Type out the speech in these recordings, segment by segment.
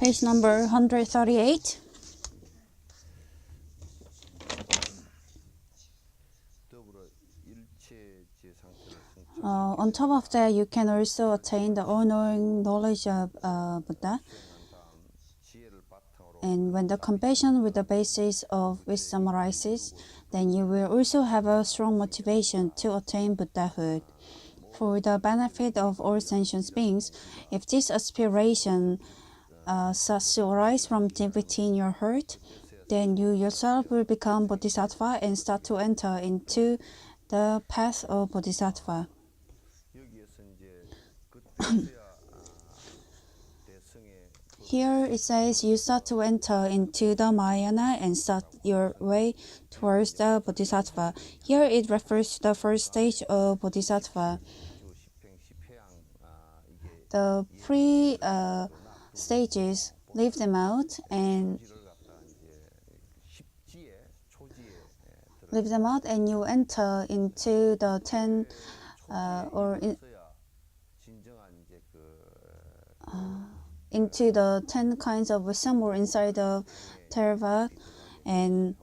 page number 138. On top of that, you can also attain the all-knowing knowledge of Buddha. And when the compassion with the basis of wisdom arises, then you will also have a strong motivation to attain Buddhahood. For the benefit of all sentient beings, if this aspiration starts to arise from deep within your heart, then you yourself will become Bodhisattva and start to enter into the path of Bodhisattva. Here it says you start to enter into the Mahayana and start your way towards the Bodhisattva. Here it refers to the first stage of Bodhisattva. The pre-stages, leave them out and you enter into the 10 into the 10 kinds of wisdom or inside the Theravada, and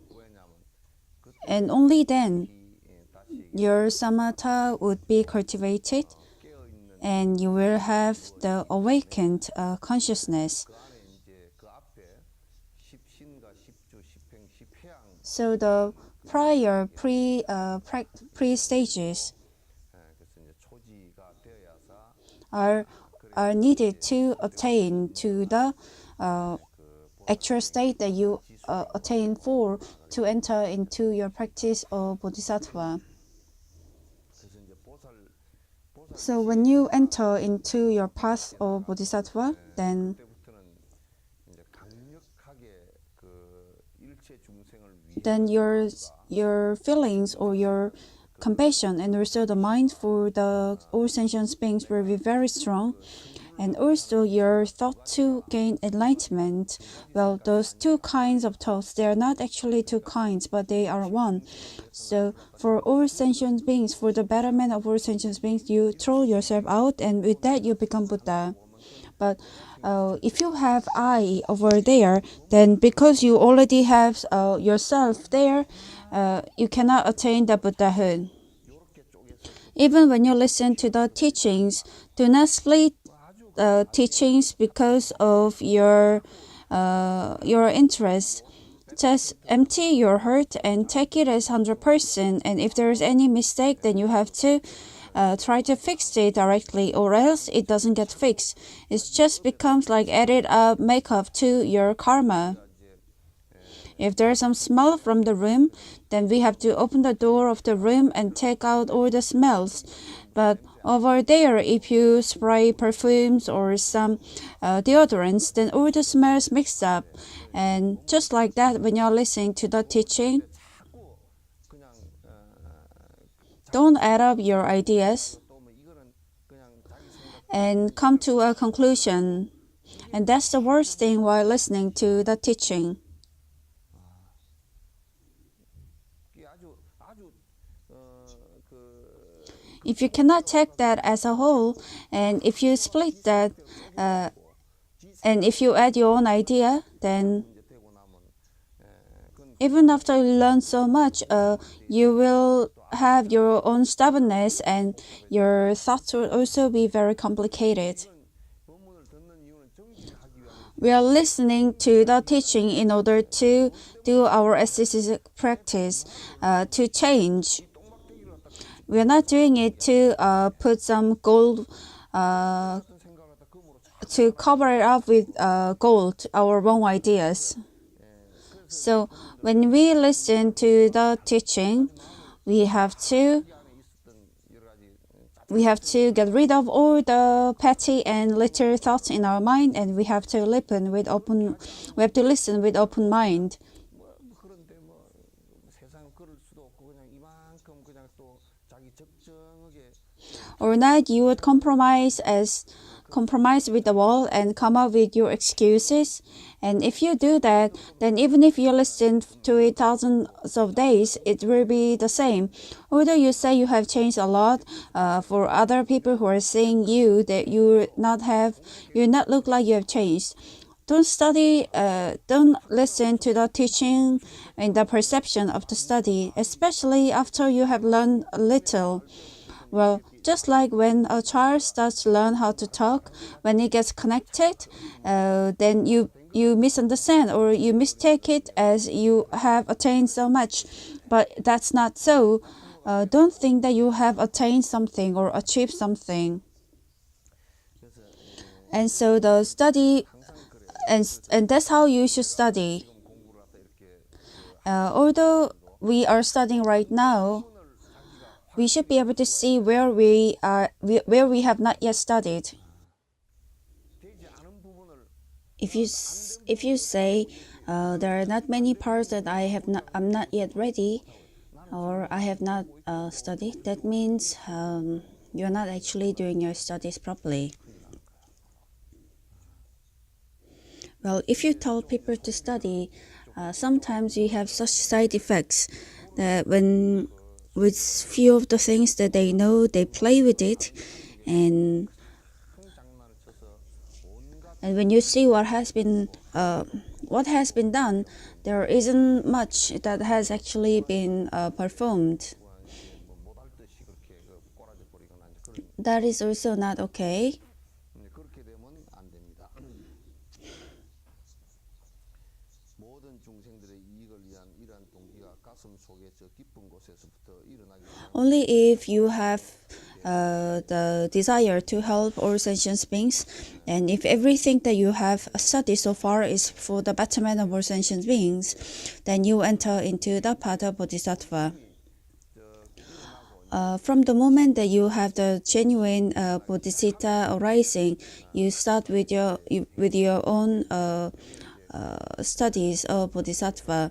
only then your samatha would be cultivated and you will have the awakened consciousness. So the prior pre-stages are needed to attain to the actual state that you attain for to enter into your practice of Bodhisattva. So when you enter into your path of Bodhisattva, then your feelings or your compassion and also the mind for the all sentient beings will be very strong, and also your thought to gain enlightenment. Well, those two kinds of thoughts, they are not actually two kinds, but they are one. So for all sentient beings, for the betterment of all sentient beings, you throw yourself out, and with that you become Buddha. But if you have I over there, then because you already have yourself there, you cannot attain the Buddhahood. Even when you listen to the teachings, do not split teachings because of your interest. Just empty your heart and take it as 100%. And if there is any mistake, then you have to try to fix it directly, or else it doesn't get fixed. It just becomes like added up makeup to your karma. If there's some smell from the room, then we have to open the door of the room and take out all the smells. But over there, if you spray perfumes or some deodorants, then all the smells mixed up. And just like that, when you're listening to the teaching, don't add up your ideas and come to a conclusion. And that's the worst thing while listening to the teaching. If you cannot take that as a whole, and if you split that, and if you add your own idea, then even after you learn so much, you will have your own stubbornness, and your thoughts will also be very complicated. We are listening to the teaching in order to do our ascetic practice, to change. We are not doing it to put some gold, to cover it up with gold, our wrong ideas. So when we listen to the teaching, we have to get rid of all the petty and little thoughts in our mind, and we have to listen with open mind. Or not, you would compromise with the wall and come up with your excuses. And if you do that, then even if you listen to it thousands of days, it will be the same. Although you say you have changed a lot, for other people who are seeing you, that you not look like you have changed. don't study, don't listen to the teaching and the perception of the study, especially after you have learned a little. Well, just like when a child starts to learn how to talk, when it gets connected, then you misunderstand or you mistake it as you have attained so much. But that's not so. Don't think that you have attained something or achieved something. And so the study, and that's how you should study. Although we are studying right now, we should be able to see where we have not yet studied. If you say there are not many parts that I'm not yet ready, or I have not studied, that means you're not actually doing your studies properly. Well, if you tell people to study, sometimes you have such side effects that when with few of the things that they know, they play with it, and when you see what has been done, there isn't much that has actually been performed. That is also not okay. Only if you have the desire to help all sentient beings, and if everything that you have studied so far is for the betterment of all sentient beings, then you enter into the path of Bodhisattva. From the moment that you have the genuine Bodhichitta arising, you start with your own studies of Bodhisattva.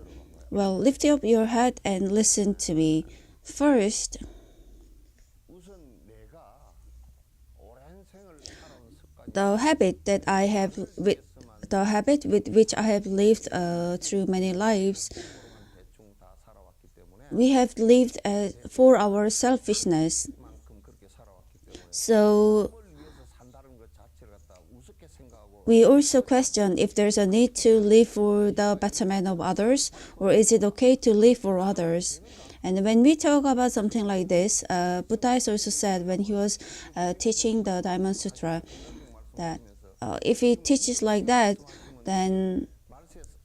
Well, lift up your head and listen to me. First, the habit with which I have lived through many lives, we have lived for our selfishness. So we also question if there's a need to live for the betterment of others, or is it okay to live for others? And when we talk about something like this, Buddha has also said when he was teaching the Diamond Sutra that if he teaches like that, then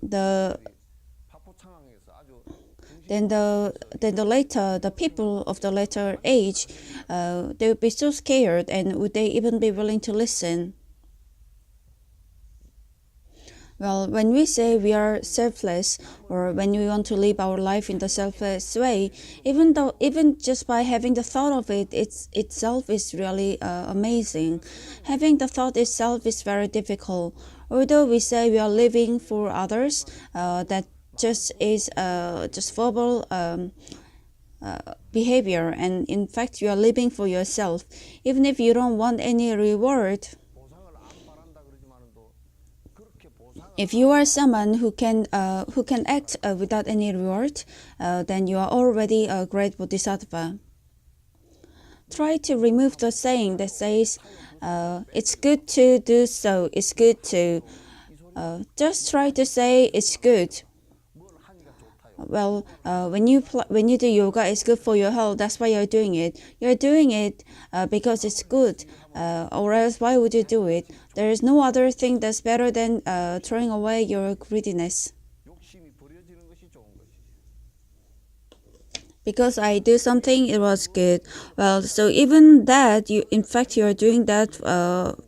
the people of the later age, they would be so scared, and would they even be willing to listen? Well, when we say we are selfless, or when we want to live our life in the selfless way, even just by having the thought of it, itself is really amazing. Having the thought itself is very difficult. Although we say we are living for others, that just is just verbal behavior, and in fact you are living for yourself. Even if you don't want any reward, if you are someone who can act without any reward, then you are already a great Bodhisattva. Try to remove the saying that says, it's good to do so, it's good to. Just try to say it's good. Well, when you do yoga, it's good for your health. That's why you're doing it. You're doing it because it's good. Or else, why would you do it? There is no other thing that's better than throwing away your greediness. Because I do something, it was good. Well, so even that, you are doing that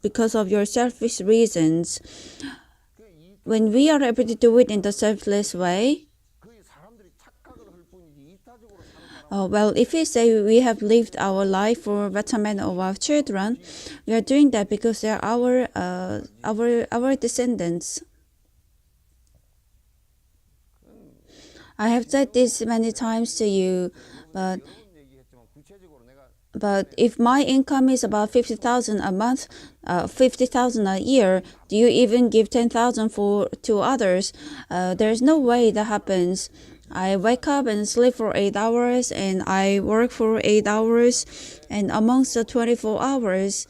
because of your selfish reasons. When we are able to do it in the selfless way, well, if we say we have lived our life for betterment of our children, we are doing that because they are our descendants. I have said this many times to you, but if my income is about 50,000 a month, 50,000 a year, do you even give 10,000 to others? There's no way that happens. I wake up and sleep for 8 hours, and I work for 8 hours, and amongst the 24 hours,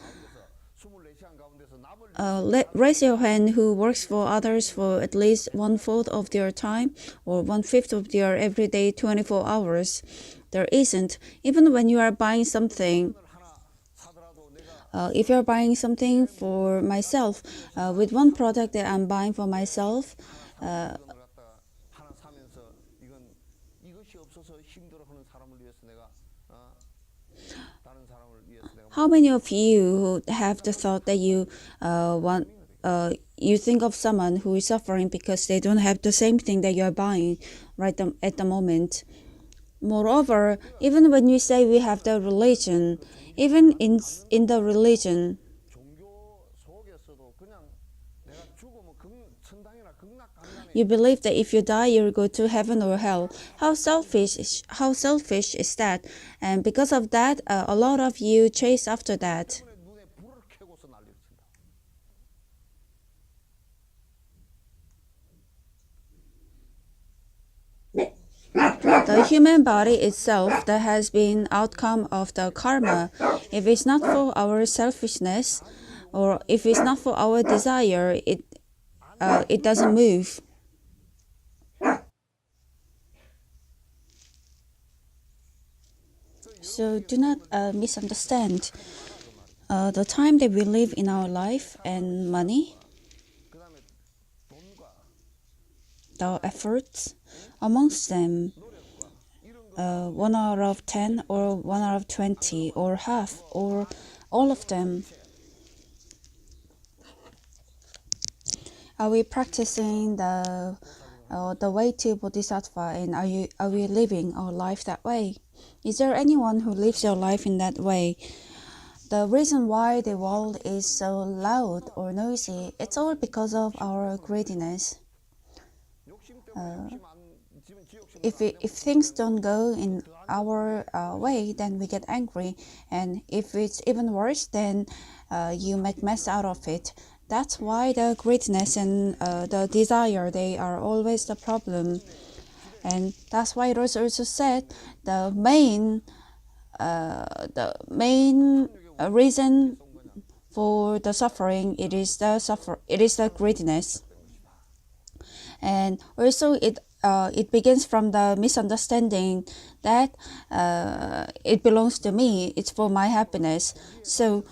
raise your hand who works for others for at least 1/4 of their time or 1/5 of their everyday 24 hours. There isn't. Even when you are buying something, if you're buying something for myself, with one product that I'm buying for myself, how many of you have the thought that you think of someone who is suffering because they don't have the same thing that you're buying at the moment? Moreover, even when you say we have the religion, even in the religion, you believe that if you die, you'll go to heaven or hell. How selfish is that? And because of that, a lot of you chase after that. The human body itself that has been outcome of the karma. If it's not for our selfishness, or if it's not for our desire, it doesn't move. So do not misunderstand. The time that we live in our life and money, the efforts amongst them, 1 out of 10 or 1 out of 20 or half or all of them. Are we practicing the way to Bodhisattva, and are we living our life that way? Is there anyone who lives your life in that way? The reason why the world is so loud or noisy, it's all because of our greediness. If things don't go in our way, then we get angry, and if it's even worse, then you make mess out of it. That's why the greediness and the desire, they are always the problem. And that's why it was also said the main reason for the suffering, it is the greediness. And also it begins from the misunderstanding that it belongs to me, it's for my happiness. So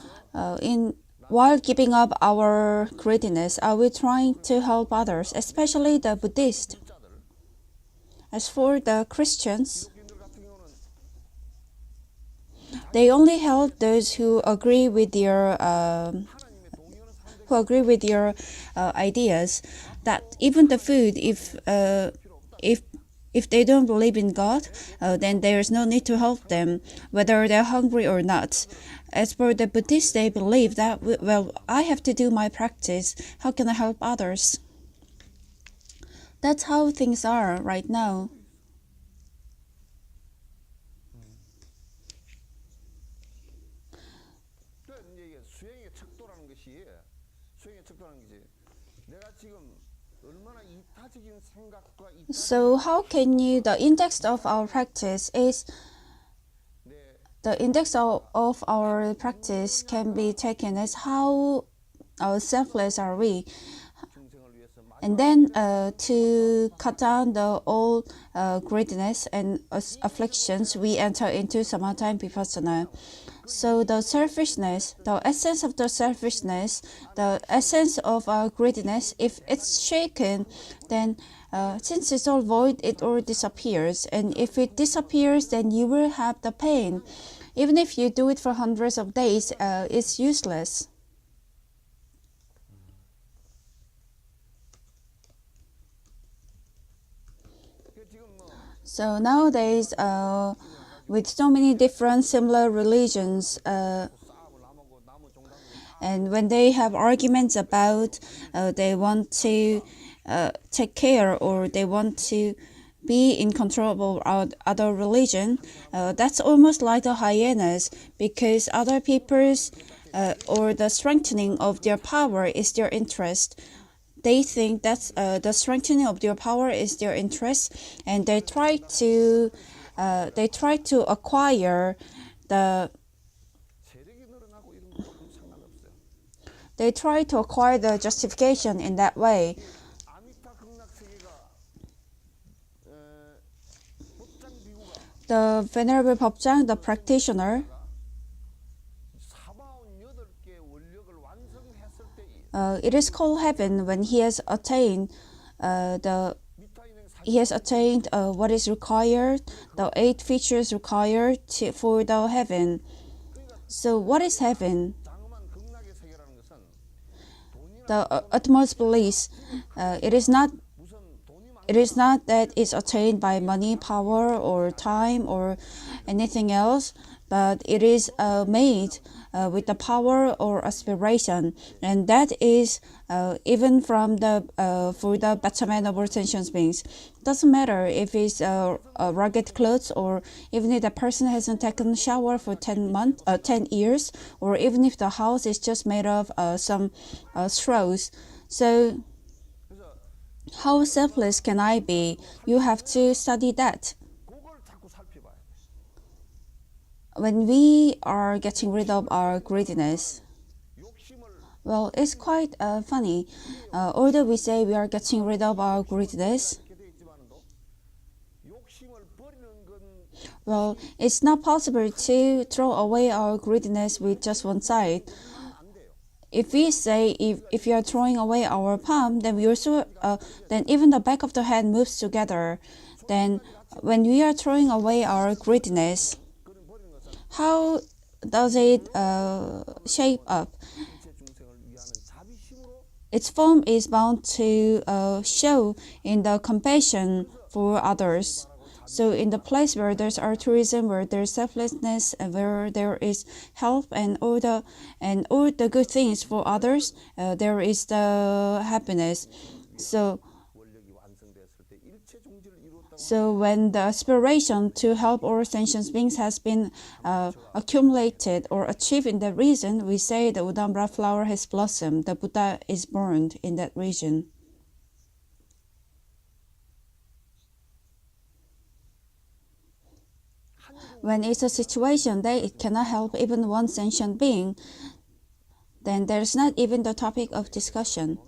while keeping up our greediness, are we trying to help others, especially the Buddhists? As for the Christians, they only help those who agree with your ideas. That even the food, if they don't believe in God, then there is no need to help them, whether they're hungry or not. As for the Buddhists, they believe that, well, I have to do my practice. How can I help others? That's how things are right now. So how can you, the index of our practice can be taken as how selfless are we? And then to cut down all greediness and afflictions, we enter into samatha and vipassana. So the selfishness, the essence of the selfishness, the essence of our greediness, if it's shaken, then since it's all void, it all disappears. And if it disappears, then you will have the pain. Even if you do it for hundreds of days, it's useless. So nowadays, with so many different similar religions, and when they have arguments about they want to take care or they want to be in control of other religion, that's almost like the hyenas, because other people's or the strengthening of their power is their interest. They think that the strengthening of their power is their interest, and they try to acquire they try to acquire the justification in that way. The Venerable Bobjang, the practitioner, it is called heaven when he has attained what is required, the 8 features required for the heaven. So what is heaven? The utmost bliss. It is not that it's attained by money, power, or time, or anything else, but it is made with the power or aspiration, and that is even from for the betterment of all sentient beings. Doesn't matter if it's rugged clothes, or even if the person hasn't taken a shower for 10 years, or even if the house is just made of some straws. So how selfless can I be? You have to study that. When we are getting rid of our greediness, well, it's quite funny. Although we say we are getting rid of our greediness, well, it's not possible to throw away our greediness with just one side. If we say if you are throwing away our palm, then we also then even the back of the hand moves together. Then when we are throwing away our greediness, how does it shape up? Its form is bound to show in the compassion for others. So in the place where there's altruism, where there's selflessness, and where there is help and all the good things for others, there is the happiness. So when the aspiration to help all sentient beings has been accumulated or achieved in that region, we say the Udambra flower has blossomed, the Buddha is born in that region. When it's a situation that it cannot help even one sentient being, then there's not even the topic of discussion.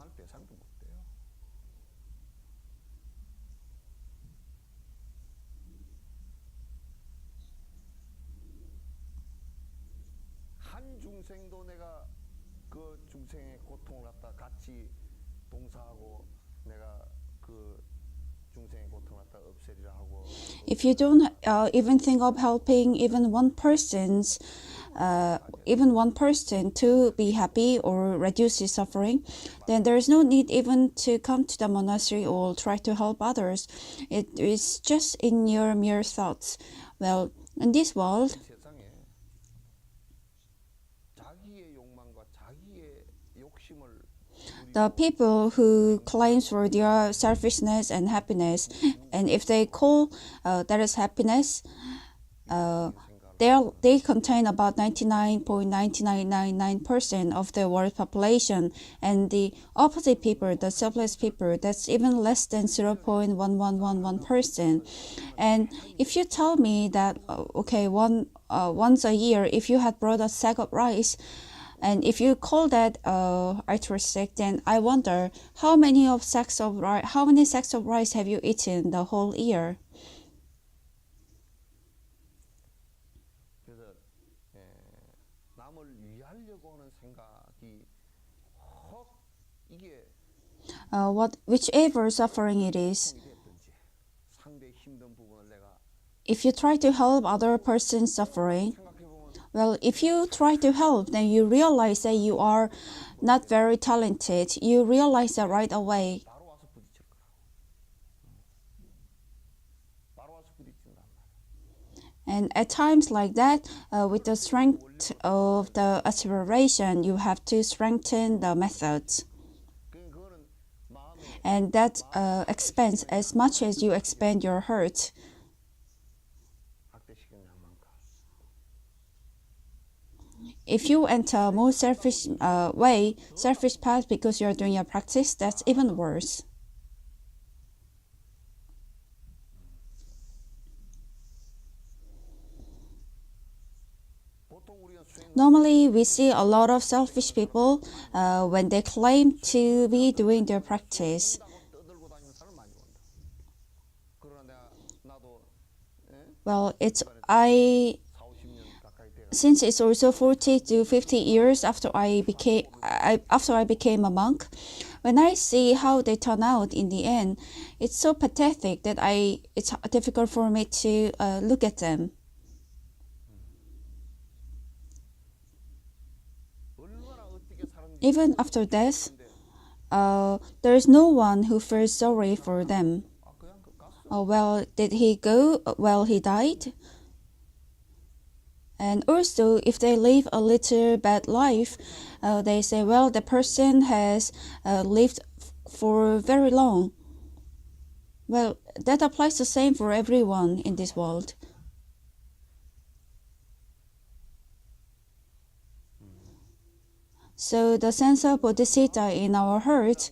If you don't even think of helping even one person to be happy or reduce his suffering, then there is no need even to come to the monastery or try to help others. It is just in your mere thoughts. Well, in this world, the people who claims for their selfishness and happiness, and if they call that is happiness, they contain about 99.9999% of the world population, and the opposite people, the selfless people, that's even less than 0.1111%. And if you tell me that once a year, if you had brought a sack of rice, and if you call that altruistic, then I wonder how many sacks of rice have you eaten the whole year? Whichever suffering it is, if you try to help other person's suffering, well, if you try to help, then you realize that you are not very talented. You realize that right away. And at times like that, with the strength of the aspiration, you have to strengthen the methods. And that expands as much as you expand your heart. If you enter a more selfish path because you're doing your practice, that's even worse. Normally, we see a lot of selfish people when they claim to be doing their practice. Well, since it's also 40 to 50 years after after I became a monk, when I see how they turn out in the end, it's so pathetic that it's difficult for me to look at them. Even after death, there is no one who feels sorry for them. Well, did he go? Well, he died. And also, if they live a little bad life, they say, well, the person has lived for very long. Well, that applies the same for everyone in this world. So the sense of Bodhisattva in our heart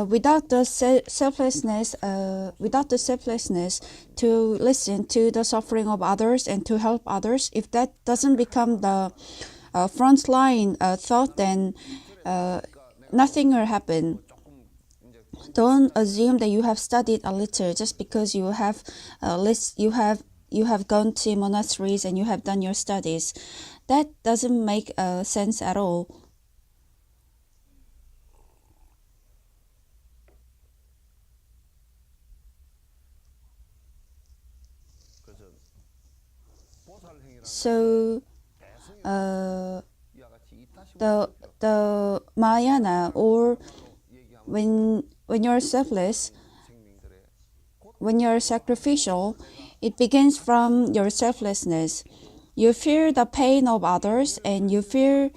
without the selflessness to listen to the suffering of others and to help others, if that doesn't become the front line thought, then nothing will happen. Don't assume that you have studied a little just because you have gone to monasteries and you have done your studies. That doesn't make sense at all. So the Mahayana, or when you're selfless, when you're sacrificial, it begins from your selflessness. You feel the pain of others, and you feel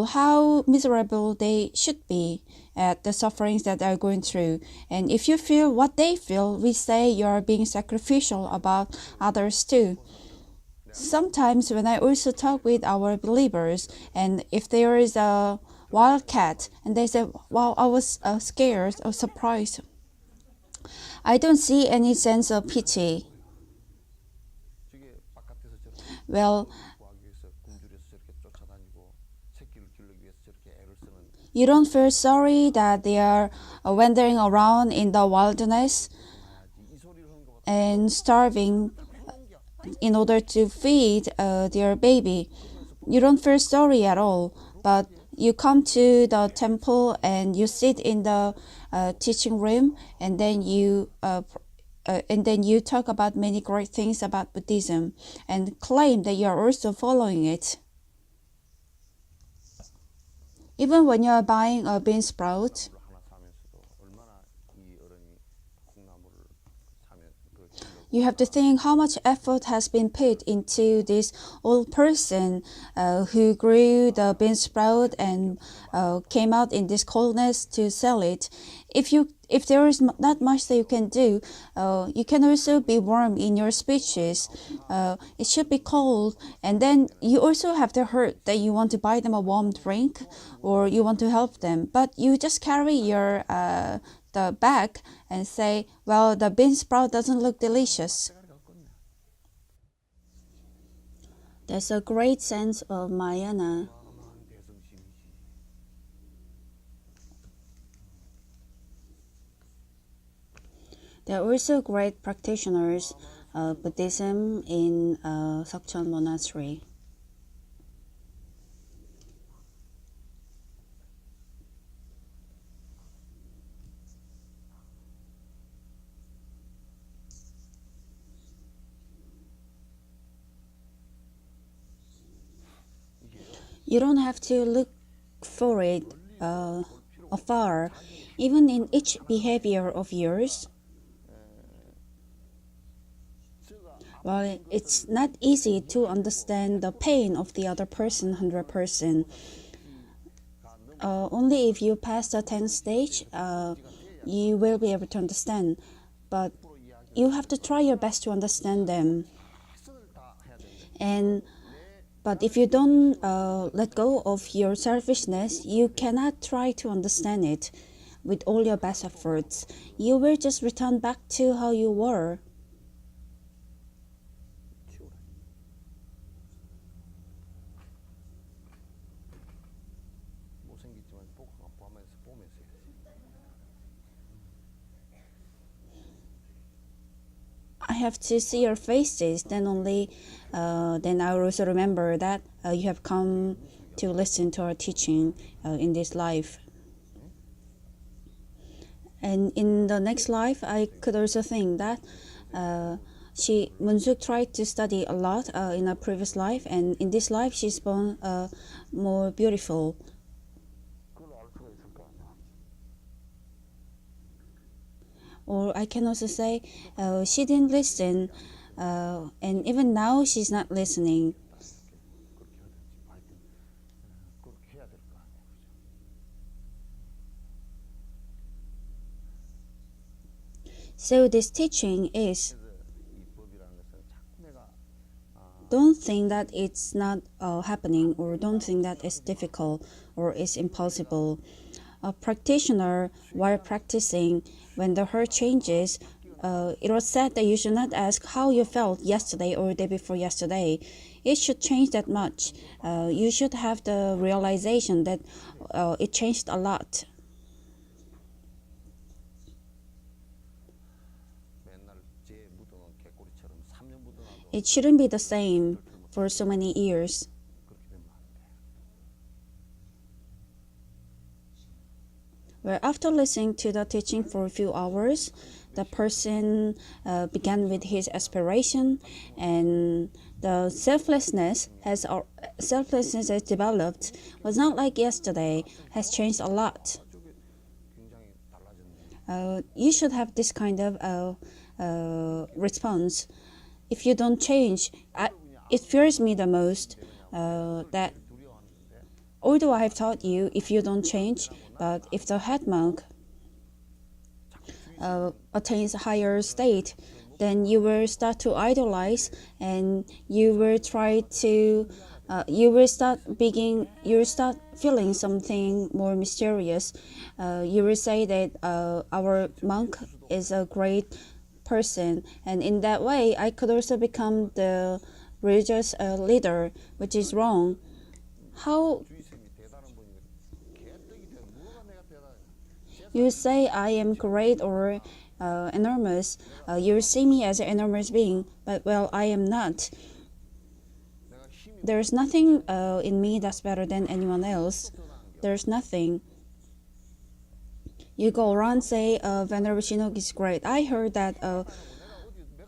how miserable they should be at the sufferings that they're going through. And if you feel what they feel, we say you're being sacrificial about others too. Sometimes when I also talk with our believers, and if there is a wild cat, and they say, wow, I was scared or surprised, I don't see any sense of pity. Well, you don't feel sorry that they are wandering around in the wilderness and starving in order to feed their baby. You don't feel sorry at all, but you come to the temple and you sit in the teaching room, and then you talk about many great things about Buddhism and claim that you are also following it. Even when you are buying a bean sprout, you have to think how much effort has been put into this old person who grew the bean sprout and came out in this coldness to sell it. If there is not much that you can do, you can also be warm in your speeches. It should be cold, and then you also have the hurt that you want to buy them a warm drink or you want to help them, but you just carry your the bag and say, well, the bean sprout doesn't look delicious. There's a great sense of Mahayana. There are also great practitioners of Buddhism in Seokcheon Monastery. You don't have to look for it afar. Even in each behavior of yours, well, it's not easy to understand the pain of the other person 100%. Only if you pass the 10th stage, you will be able to understand. But you have to try your best to understand them. But if you don't let go of your selfishness, you cannot try to understand it. with all your best efforts. You will just return back to how you were. I have to see your faces, then only then I will also remember that you have come to listen to our teaching in this life. And in the next life, I could also think that Munsuk tried to study a lot in her previous life, and in this life she's born more beautiful. Or I can also say she didn't listen, and even now she's not listening. So this teaching is, don't think that it's not happening, or don't think that it's difficult or it's impossible. A practitioner, while practicing, when the heart changes, it was said that you should not ask how you felt yesterday or the day before yesterday. It should change that much. You should have the realization that it changed a lot. It shouldn't be the same for so many years. Well, after listening to the teaching for a few hours, the person began with his aspiration, and the selflessness has developed. Was not like yesterday. Has changed a lot. You should have this kind of response. If you don't change, it fears me the most that although I have taught you, if you don't change, but if the head monk attains a higher state, then you will start to idolize, and you will try to, you will start feeling something more mysterious. You will say that our monk is a great person, and in that way, I could also become the religious leader, which is wrong. How you say I am great or enormous, you see me as an enormous being, but well, I am not. There's nothing in me that's better than anyone else. There's nothing. You go around say Venerable Jinok is great. I heard that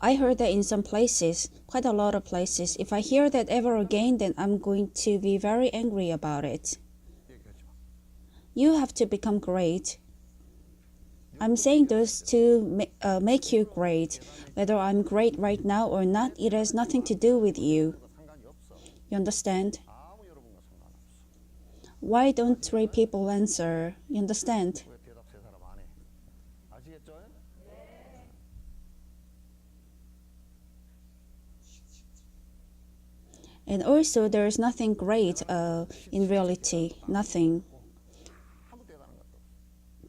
in some places, quite a lot of places. If I hear that ever again, then I'm going to be very angry about it. You have to become great. I'm saying this to make you great. Whether I'm great right now or not, it has nothing to do with you. You understand? Why don't three people answer? You understand? And also, there is nothing great in reality. Nothing.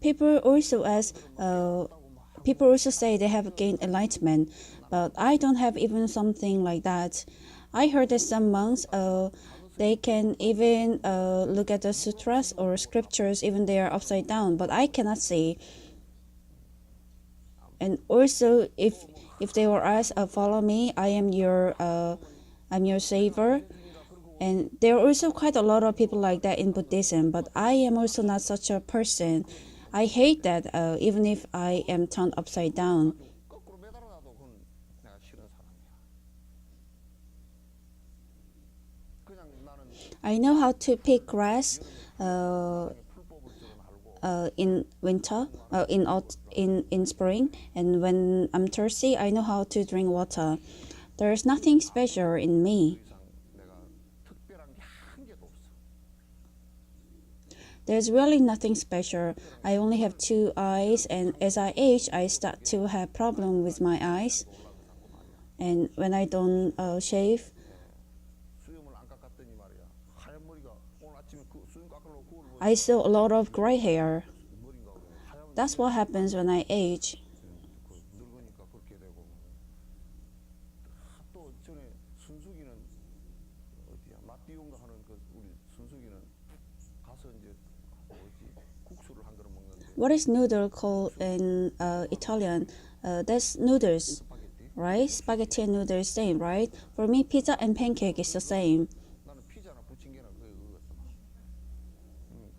People also say they have gained enlightenment, but I don't have even something like that. I heard that some monks they can even look at the sutras or scriptures even they are upside down, but I cannot see. And also, if they were asked, "Follow me, I'm your savior." And there are also quite a lot of people like that in Buddhism, but I am also not such a person. I hate that even if I am turned upside down. I know how to pick grass in winter, in spring, and when I'm thirsty, I know how to drink water. There's nothing special in me. There's really nothing special. I only have two eyes, and as I age, I start to have problem with my eyes. And when I don't shave, I saw a lot of gray hair. That's what happens when I age. 늙으니까 그렇게 되고 또 전에 순숙이는 어디야 맛비운가 하는 그 우리 순숙이는 가서 이제 뭐지 국수를 한 그릇 먹는데. What is noodle called in Italian? That's noodles, right? Spaghetti and noodles same, right? For me, pizza and pancake is the same. 나는 피자나 부침개나 그거였더만.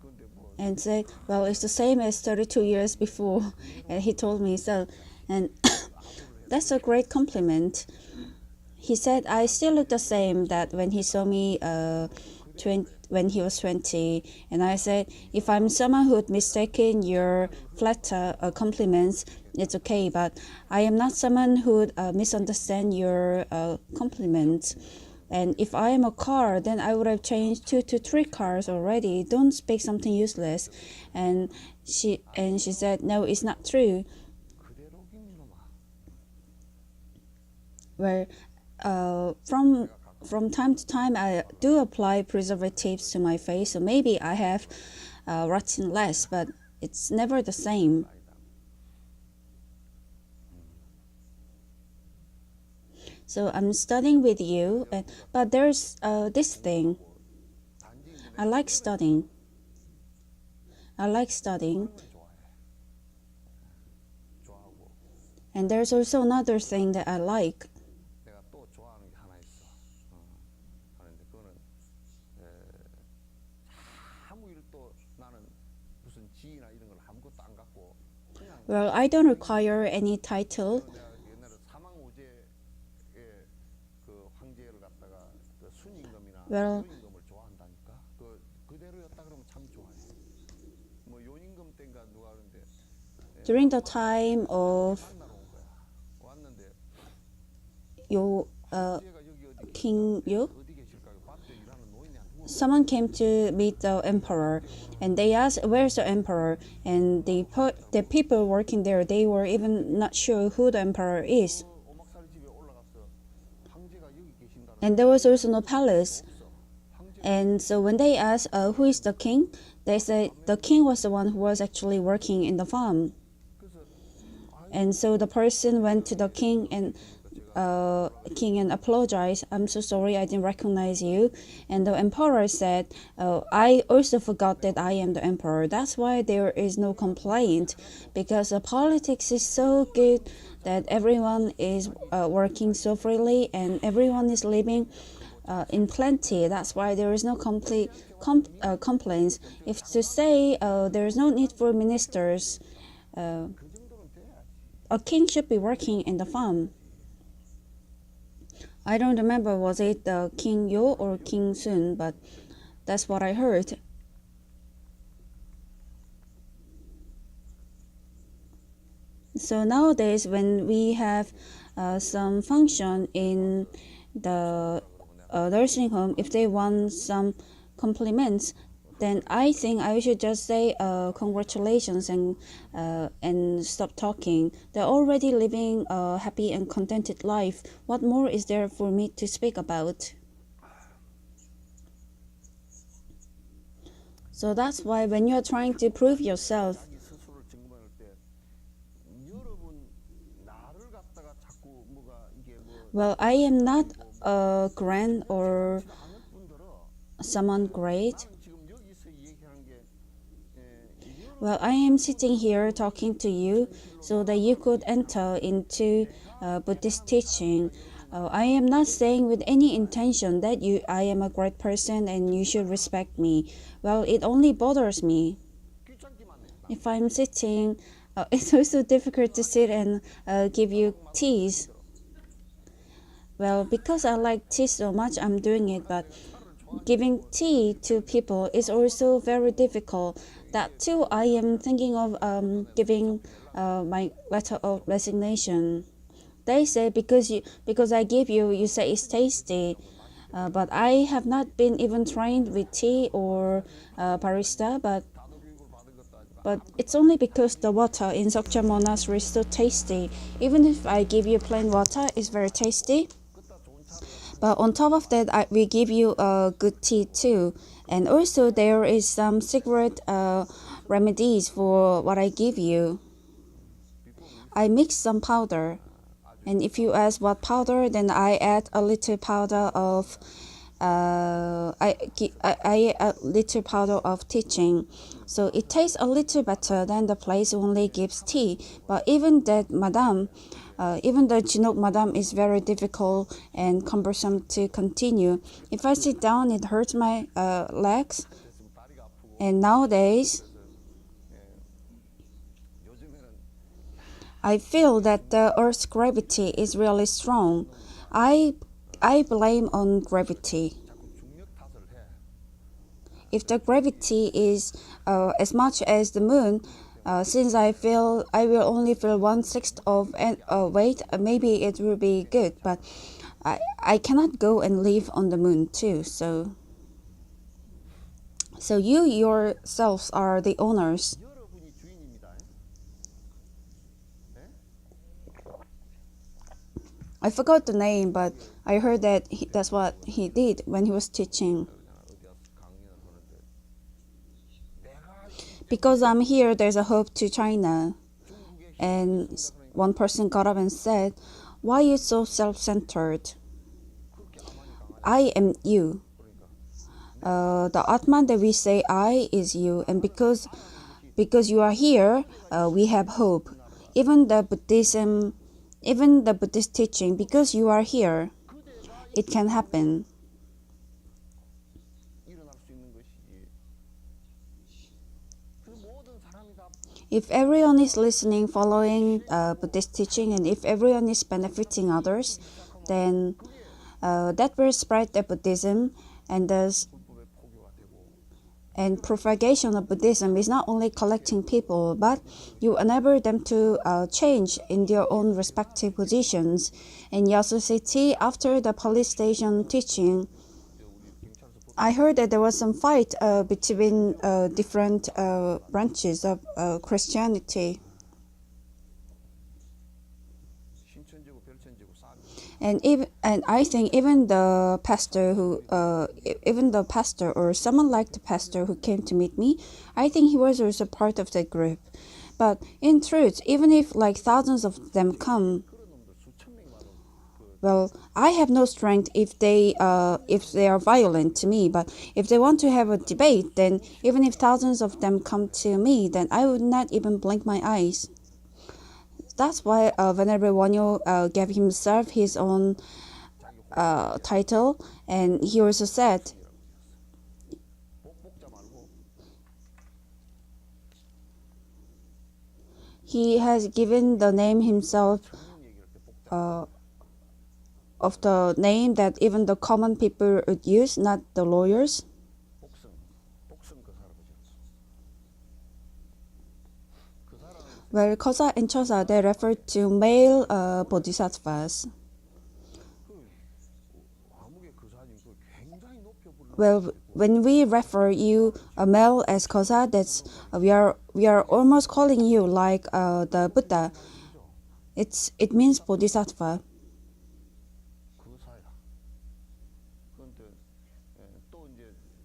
근데 뭐. And said, well, it's the same as 32 years before. And he told me so. And that's a great compliment. He said, I still look the same that when he saw me when he was 20. And I said, if I'm someone who would mistaken your flatter compliments, it's okay. But I am not someone who would misunderstand your compliments. And if I am a car, then I would have changed 2 to 3 cars already. Don't speak something useless. And she said, no, it's not true. Where from time to time I do apply preservatives to my face, so maybe I have rotten less, but it's never the same. So I'm studying with you, but there's this thing. I like studying. And there's also another thing that I like. Well, I don't require any title. Well, during the time of King Yu, someone came to meet the emperor, and they asked, where's the emperor? And the people working there, they were even not sure who the emperor is. And there was also no palace. And so when they asked, who is the king? They said the king was the one who was actually working in the farm. And so the person went to the king and apologized. I'm so sorry, I didn't recognize you. And the emperor said, I also forgot that I am the emperor. That's why there is no complaint, because the politics is so good that everyone is working so freely and everyone is living in plenty. That's why there is no complaints. If to say there is no need for ministers, a king should be working in the farm. I don't remember, was it King Yo or King Sun, but that's what I heard. So nowadays, when we have some function in the nursing home, if they want some compliments, then I think I should just say congratulations and stop talking. They're already living a happy and contented life. What more is there for me to speak about? So that's why when you're trying to prove yourself, well, I am not a grand or someone great. Well, I am sitting here talking to you so that you could enter into Buddhist teaching. I am not saying with any intention that I am a great person and you should respect me. Well, it only bothers me. If I'm sitting, it's also difficult to sit and give you teas. Well, because I like tea so much, I'm doing it, but giving tea to people is also very difficult. That too, I am thinking of giving my letter of resignation. They say because I give you, you say it's tasty, but I have not been even trained with tea or barista, but it's only because the water in Sokcha Monastery is so tasty. Even if I give you plain water, it's very tasty. But on top of that, we give you a good tea too. And also there is some secret remedies for what I give you. I mix some powder, and if you ask what powder, then I add a little powder of I a little powder of teaching, so it tastes a little better than the place only gives tea. But even that, madam, even the Jinok madam is very difficult and cumbersome to continue. If I sit down, it hurts my legs, and nowadays I feel that the Earth's gravity is really strong. I blame on gravity. If the gravity is as much as the moon, since I will only feel 1/6 of weight, maybe it will be good. But I cannot go and live on the moon too. So you yourselves are the owners. I forgot the name, but I heard that that's what he did when he was teaching. Because I'm here, there's a hope to China. And one person got up and said, "Why are you so self-centered? I am you. The Atman that we say I is you, and because you are here, we have hope. Even the Buddhist teaching, because you are here, it can happen." If everyone is listening, following Buddhist teaching, and if everyone is benefiting others, then that will spread the Buddhism, and propagation of Buddhism is not only collecting people, but you enable them to change in their own respective positions. In your society, after the police station teaching, I heard that there was some fight between different branches of Christianity. And I think even the pastor or someone like the pastor who came to meet me, I think he was also part of that group. But in truth, even if like thousands of them come, well, I have no strength if they are violent to me. But if they want to have a debate, then even if thousands of them come to me, then I would not even blink my eyes. That's why Venerable Wanyo gave himself his own title, and he also said he has given the name himself of the name that even the common people would use, not the lawyers. Well, Kosa and Chosa, they refer to male bodhisattvas. Well, when we refer you a male as Kosa, that's we are almost calling you like the Buddha. It means bodhisattva.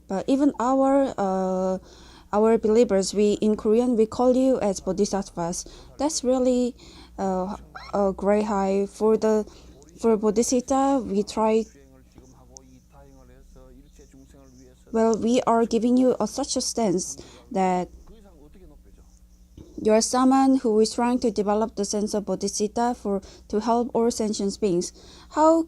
But even our believers, in Korean, we call you as bodhisattvas. That's really a great high for Bodhichitta. We try. Well, we are giving you such a stance that you are someone who is trying to develop the sense of Bodhichitta to help all sentient beings. How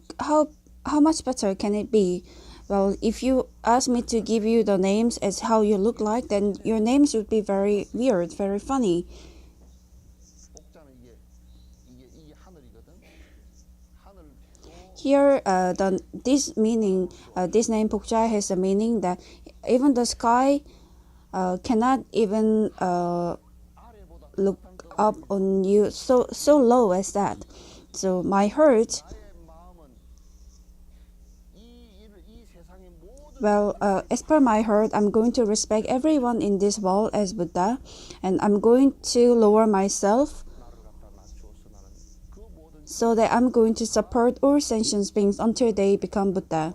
much better can it be? Well, if you ask me to give you the names as how you look like, then your names would be very weird, very funny. Here, this name Bokja has a meaning that even the sky cannot even look up on you so low as that. So my heart, well, as per my heart, I'm going to respect everyone in this world as Buddha, and I'm going to lower myself so that I'm going to support all sentient beings until they become Buddha.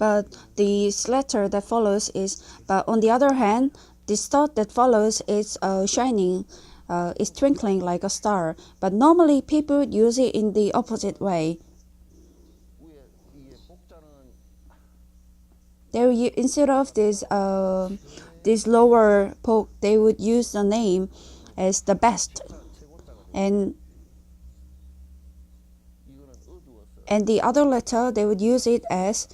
but this letter that follows is, but on the other hand, this thought that follows is shining, is twinkling like a star. But normally people use it in the opposite way. Instead of this lower poke, they would use the name as the best, and the other letter they would use it as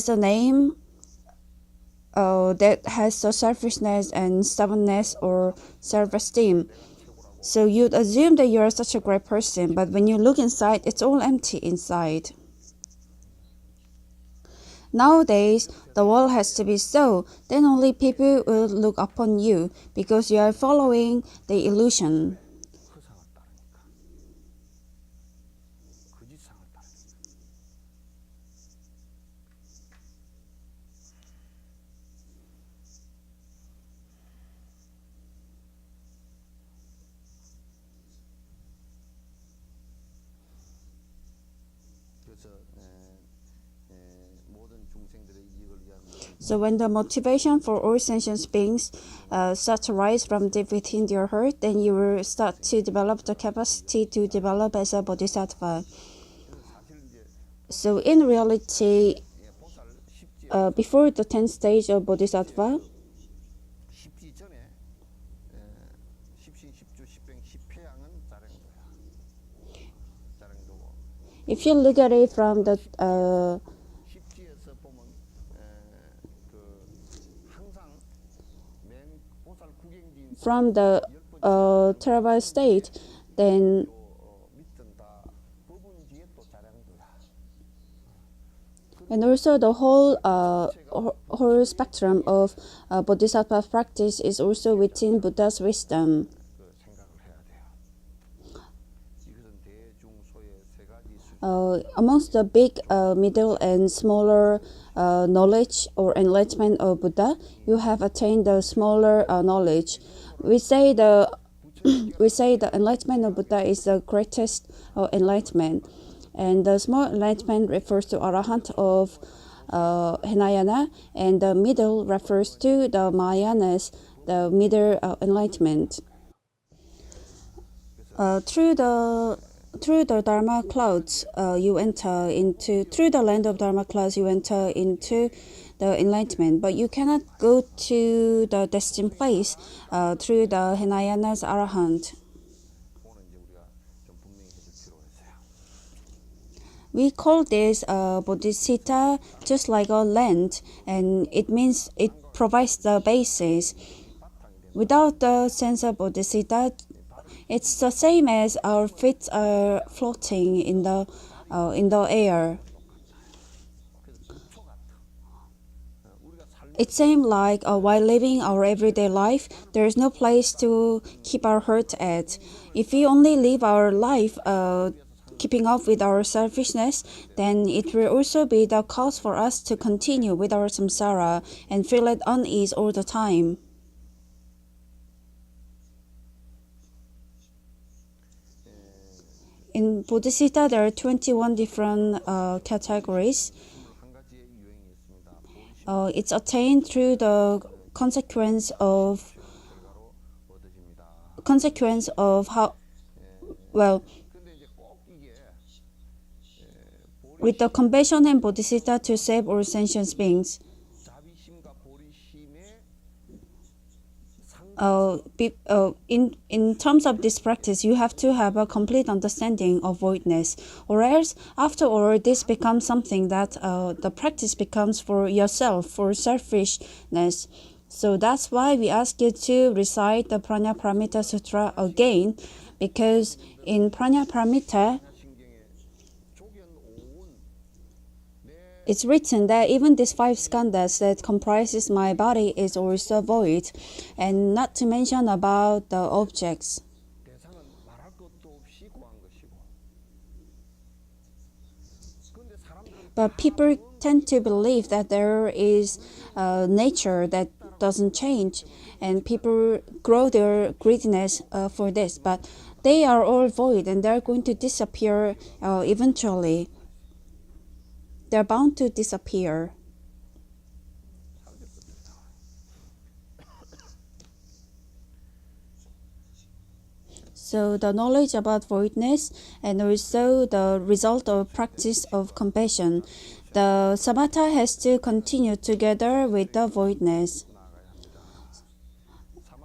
a name that has a selfishness and stubbornness or self-esteem. So you'd assume that you're such a great person, but when you look inside, it's all empty inside. Nowadays, the world has to be so, then only people will look upon you, because you are following the illusion. So when the motivation for all sentient beings starts to rise from deep within your heart, then you will start to develop the capacity to develop as a Bodhisattva. So in reality, before the 10th stage of Bodhisattva, if you look at it from the Theravada state, then and also the whole spectrum of Bodhisattva practice is also within Buddha's wisdom. Amongst the big, middle, and smaller knowledge or enlightenment of Buddha, you have attained the smaller knowledge. We say the enlightenment of Buddha is the greatest enlightenment, and the small enlightenment refers to Arahant of Hinayana, and the middle refers to the Mahayanas, the middle enlightenment. Through the Dharma clouds, you enter into, through the land of Dharma clouds, you enter into the enlightenment. But you cannot go to the destined place through the Hinayana's Arahant. We call this Bodhichitta just like a land, and it means it provides the basis. Without the sense of Bodhichitta, it's the same as our feet are floating in the air. It seems like while living our everyday life, there is no place to keep our heart at. If we only live our life keeping up with our selfishness, then it will also be the cause for us to continue with our samsara and feel at unease all the time. In Bodhisattva, there are 21 different categories. It's attained through the consequence of how, well, with the compassion and Bodhisattva to save all sentient beings. In terms of this practice, you have to have a complete understanding of voidness, or else, after all, this becomes something that the practice becomes for yourself, for selfishness. So that's why we ask you to recite the Prajnaparamita Sutra again, because in Prajnaparamita, it's written that even these 5 skandhas that comprises my body is also void, and not to mention about the objects. But people tend to believe that there is nature that doesn't change, and people grow their greediness for this, but they are all void and they're going to disappear eventually. they're bound to disappear. So the knowledge about voidness and also the result of practice of compassion, the samatha has to continue together with the voidness.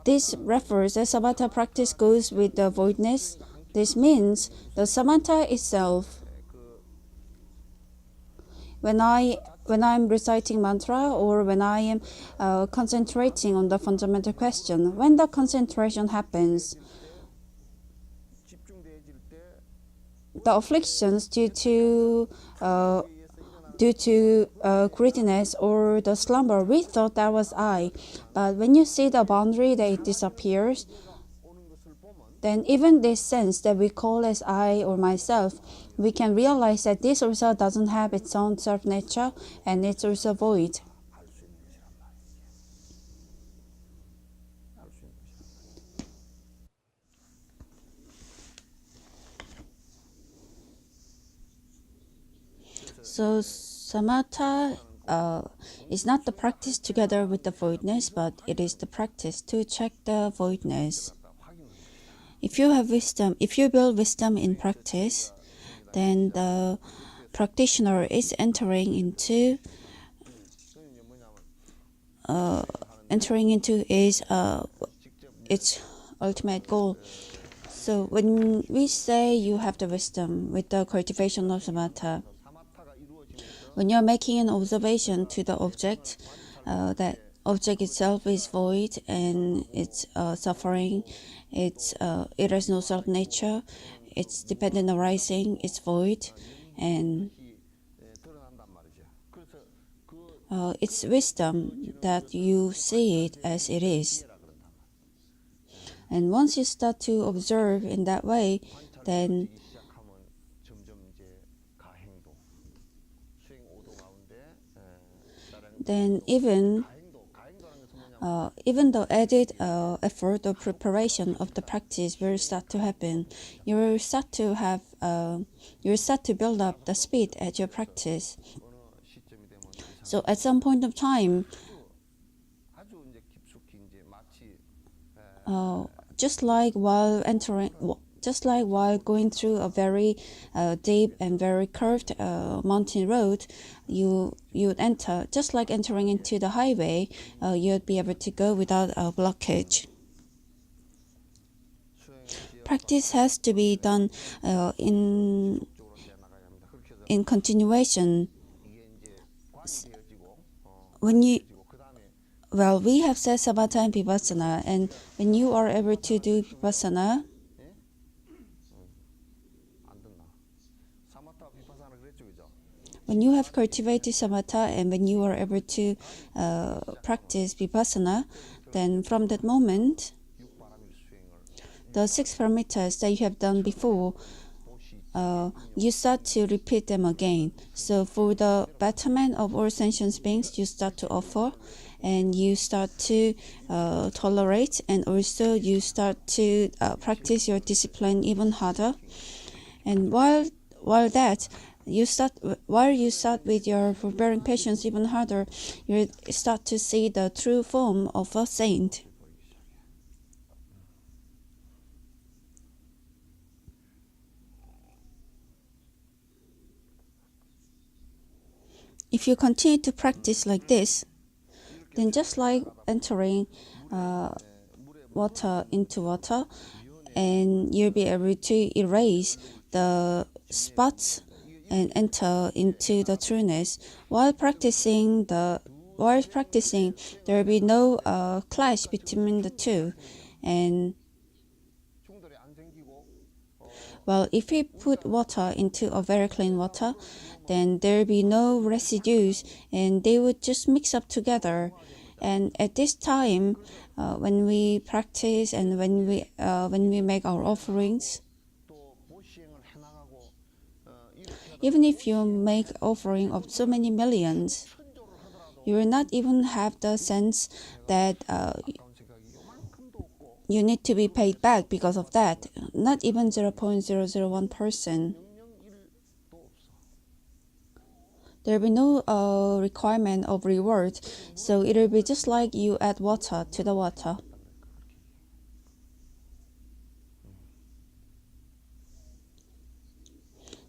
This refers as samatha practice goes with the voidness. This means the samatha itself. When I'm reciting mantra or when I am concentrating on the fundamental question, when the concentration happens, the afflictions due to greediness or the slumber, we thought that was I. But when you see the boundary that it disappears, then even this sense that we call as I or myself, we can realize that this also doesn't have its own self-nature and it's also void. So samatha is not the practice together with the voidness, but it is the practice to check the voidness. If you have wisdom, if you build wisdom in practice, then the practitioner is entering into its ultimate goal. So when we say you have the wisdom with the cultivation of samatha, when you're making an observation to the object, that object itself is void and it's suffering, it has no self-nature, it's dependent arising, it's void, and it's wisdom that you see it as it is. And once you start to observe in that way, then even the added effort or preparation of the practice will start to happen. You will start to build up the speed at your practice. So at some point of time, just like while going through a very deep and very curved mountain road, you'd enter, just like entering into the highway, you'd be able to go without a blockage. Practice has to be done in continuation. We have said samatha and vipassana, and when you are able to do vipassana, when you have cultivated samatha and when you are able to practice vipassana, then from that moment, the 6 paramitas that you have done before, you start to repeat them again. So for the betterment of all sentient beings, you start to offer, and you start to tolerate, and also you start to practice your discipline even harder. And while you start with your forbearing patience even harder, you start to see the true form of a saint. If you continue to practice like this, then just like entering water into water, and you'll be able to erase the spots and enter into the trueness. While practicing, there will be no clash between the two. And well, if we put water into a very clean water, then there will be no residues, and they would just mix up together. And at this time, when we practice and when we make our offerings, even if you make offering of so many millions, you will not even have the sense that you need to be paid back because of that. Not even 0.001%. There will be no requirement of reward. So it will be just like you add water to the water.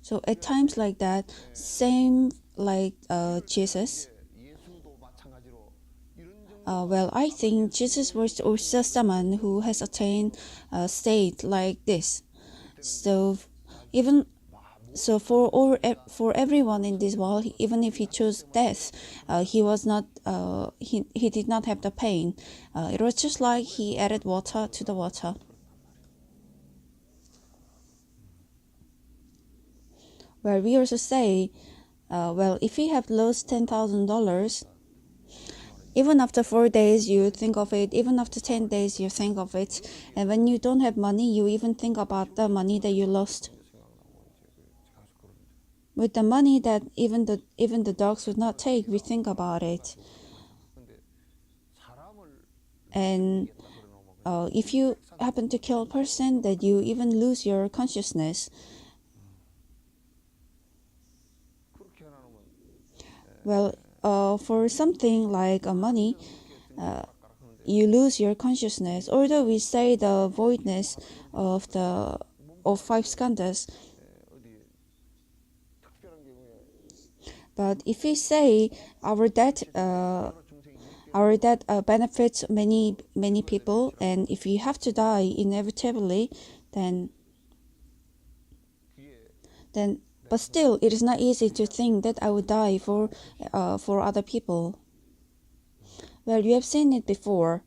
So at times like that, same like Jesus. 예수도 마찬가지로 이런 Well, I think Jesus was also someone who has attained a state like this. So even so, for everyone in this world, even if he chose death, he did not have the pain. It was just like he added water to the water. Well, we also say, well, if you have lost $10,000, even after 4 days you think of it, even after 10 days you think of it, and when you don't have money, you even think about the money that you lost. With the money that even the dogs would not take, we think about it. And if you happen to kill a person, that you even lose your consciousness. Well, for something like money, you lose your consciousness. Although we say the voidness of five skandhas, but if we say our death benefits many people, and if you have to die inevitably, then but still it is not easy to think that I would die for other people. Well, you have seen it before.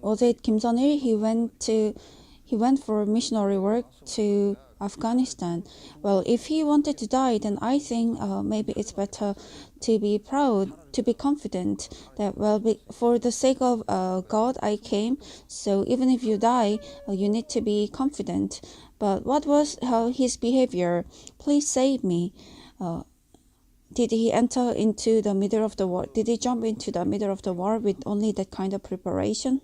Was it Kim Son-il? He went for missionary work to Afghanistan. Well, if he wanted to die, then I think maybe it's better to be proud, to be confident that, well, for the sake of God, I came. So even if you die, you need to be confident. But what was his behavior? Please save me. Did he enter into the middle of the war? Did he jump into the middle of the war with only that kind of preparation?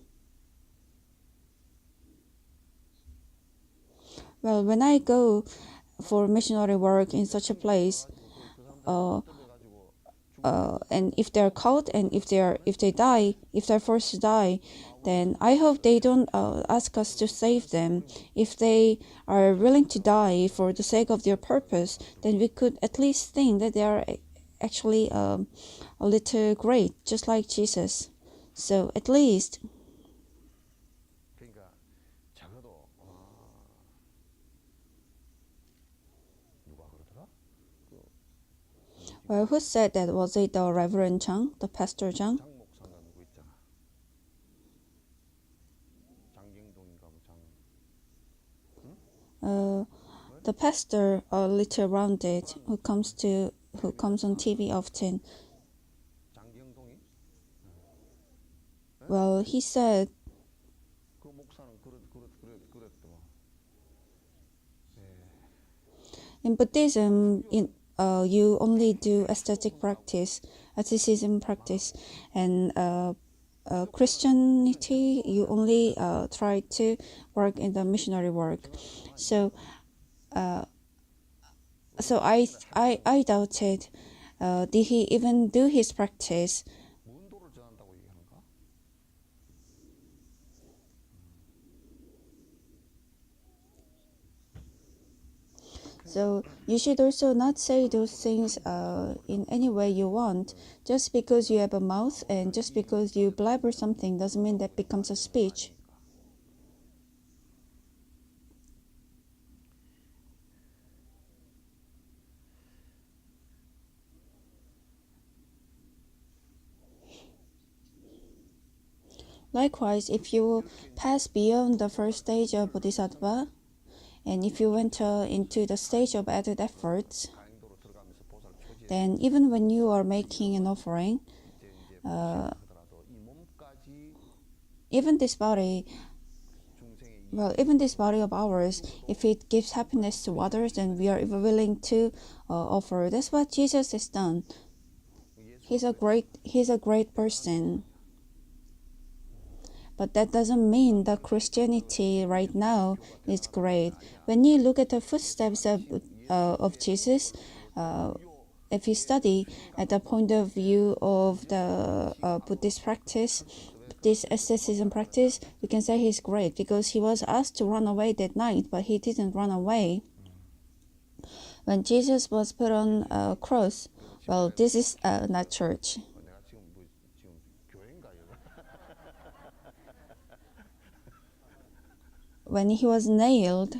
Well, when I go for missionary work in such a place, and if they're caught and if they're forced to die, then I hope they don't ask us to save them. If they are willing to die for the sake of their purpose, then we could at least think that they are actually a little great, just like Jesus. So at least. Well, who said that? Was it the Reverend Chang, the Pastor Chang? The pastor, little rounded, who comes on TV often. Well, he said. In Buddhism, you only do asceticism practice, and Christianity, you only try to work in the missionary work. So I doubted, did he even do his practice? So you should also not say those things in any way you want. Just because you have a mouth and just because you blabber something doesn't mean that becomes a speech. Likewise, if you pass beyond the first stage of Bodhisattva, and if you enter into the stage of added efforts, then even when you are making an offering, even this body of ours, if it gives happiness to others, then we are willing to offer. That's what Jesus has done. He's a great person. But that doesn't mean that Christianity right now is great. When you look at the footsteps of Jesus, if you study at the point of view of the Buddhist practice, this asceticism practice, we can say he's great because he was asked to run away that night, but he didn't run away. When Jesus was put on a cross, well, this is not church. 내가 지금 교회인가 이거? When he was nailed,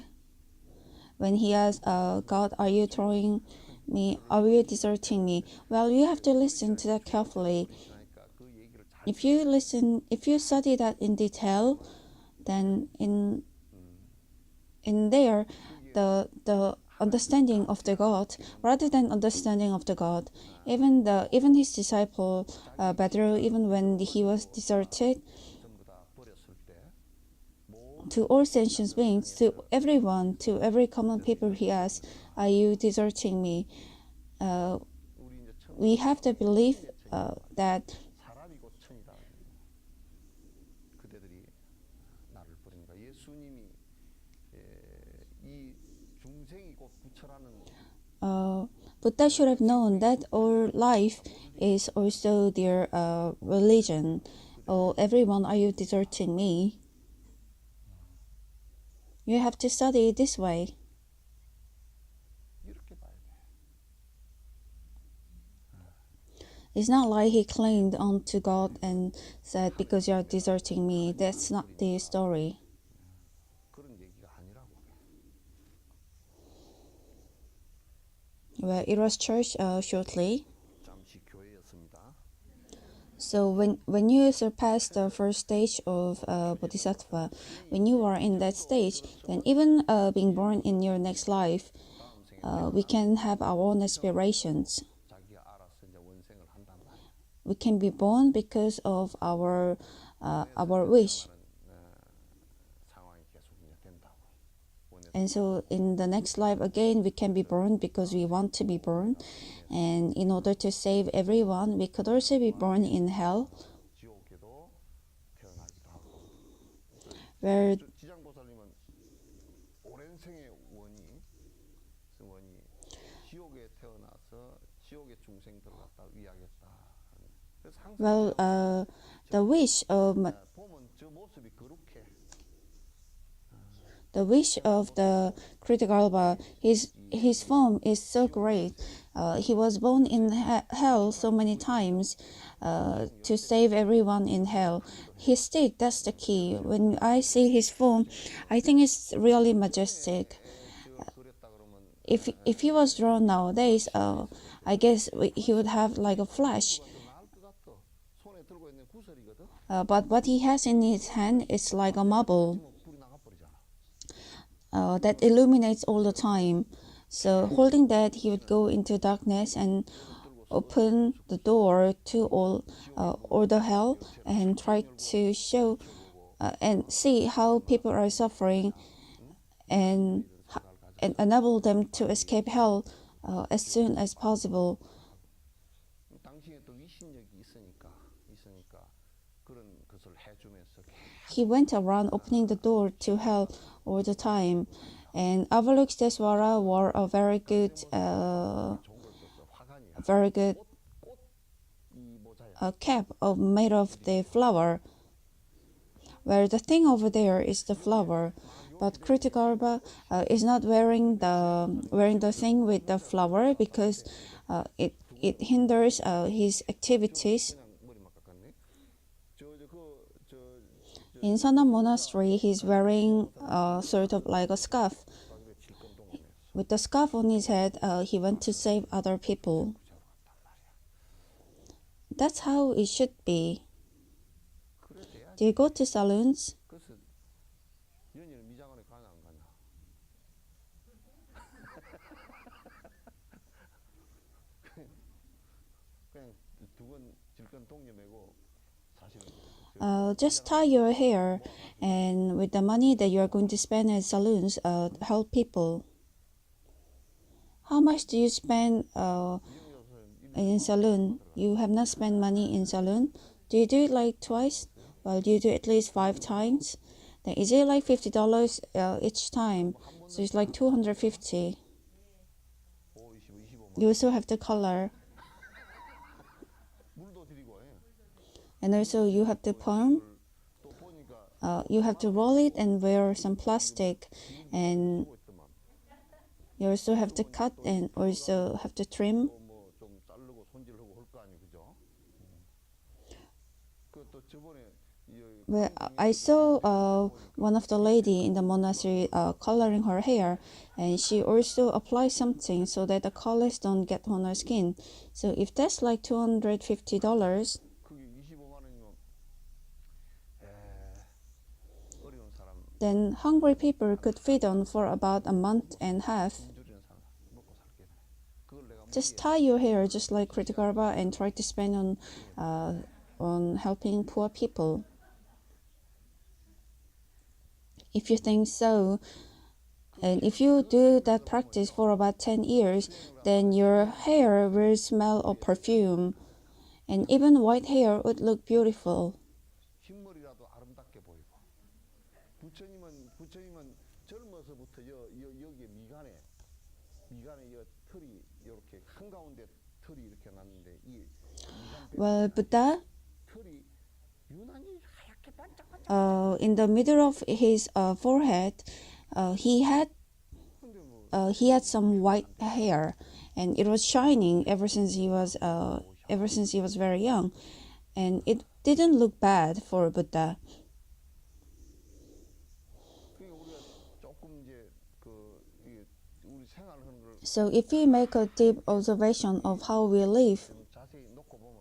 when he asked, God, are you throwing me? Are you deserting me? Well, you have to listen to that carefully. If you study that in detail, then in there, the understanding of the God, rather than understanding of the God, even his disciple, Pedro, even when he was deserted, to all sentient beings, to everyone, to every common people, he asks, are you deserting me? We have the belief that 사람이고 천이다. 그대들이 나를 버리니까 예수님이 이 중생이 곧 부처라는 Buddha should have known that all life is also their religion. Oh, everyone, are you deserting me? You have to study it this way. 이렇게 봐야 돼. It's not like he claimed onto God and said, because you are deserting me. That's not the story. 그런 얘기가 아니라고. Well, it was church shortly. 잠시 교회였습니다. So when you surpass the first stage of Bodhisattva, when you are in that stage, then even being born in your next life, we can have our own aspirations. 자기가 알아서 이제 원생을 한단 말이야. We can be born because of our wish. 상황이 계속 이제 된다고. And so in the next life again, we can be born because we want to be born. And in order to save everyone, we could also be born in hell, 지옥에도 태어나기도 하고. where 지장보살님은 오랜 생의 원이 지옥에 태어나서 지옥의 중생들을 갖다 위하겠다. 그래서 항상 well, the wish of 보면 저 모습이 거룩해. the Kritakalpa, his form is so great. He was born in hell so many times to save everyone in hell. His stick, that's the key. When I see his form, I think it's really majestic. If he was drawn nowadays, I guess he would have like a flash. 손에 들고 있는 구슬이거든. But what he has in his hand is like a marble 불이 나가버리잖아. that illuminates all the time. So holding that, he would go into darkness and open the door to all the hell and try to show and see how people are suffering and enable them to escape hell as soon as possible. 당신의 또 위신력이 있으니까 그런 것을 해주면서 He went around opening the door to hell all the time. And Avalokitesvara wore a very good cap made of the flower, where the thing over there is the flower. But Kritakalpa is not wearing the thing with the flower because it hinders his activities. In Sanam Monastery, he's wearing sort of like a scarf. With the scarf on his head, he went to save other people. That's how it should be. Do you go to saloons? 그래서 연일 미장원에 가냐 안 가냐? 그냥 두건 질끈 동여매고 사실은 Just tie your hair, and with the money that you are going to spend at saloons, help people. How much do you spend in saloon? You have not spent money in saloon. Do you do it like twice? Well, you do at least 5 times. Then is it like $50 each time? So it's like 250. 5, 20, 25만 You also have the color. 물도 드리고 And also you have the perm. 또 보니까 You have to roll it and wear some plastic. And 쓰고 있더만 you also have to cut and also have to trim. 또뭐좀 자르고 손질하고 할 거 아니에요, 그죠? 그또 저번에 Well, I saw one of the lady in the monastery coloring her hair, and she also applied something so that the colors don't get on her skin. So if that's like $250, 그게 25만 원이면 어려운 사람 then hungry people could feed on for about a month and a half. 굶주리는 사람 먹고 살게. 그걸 내가 Just tie your hair just like Kritikarba and try to spend on helping poor people. If you think so, and if you do that practice for about 10 years, then your hair will smell of perfume, and even white hair would look beautiful. 흰머리라도 아름답게 보이고 부처님은 젊어서부터 여기에 미간에 털이 이렇게 한가운데 털이 이렇게 났는데 이 Well, Buddha, 털이 유난히 하얗게 반짝반짝 in the middle of his forehead, he had 근데 뭐 some white hair, and it was shining ever since he was very young, and it didn't look bad for Buddha. 우리가 조금 이제 우리 생활하는 걸 So if we make a deep observation of how we live, 좀 자세히 놓고 보면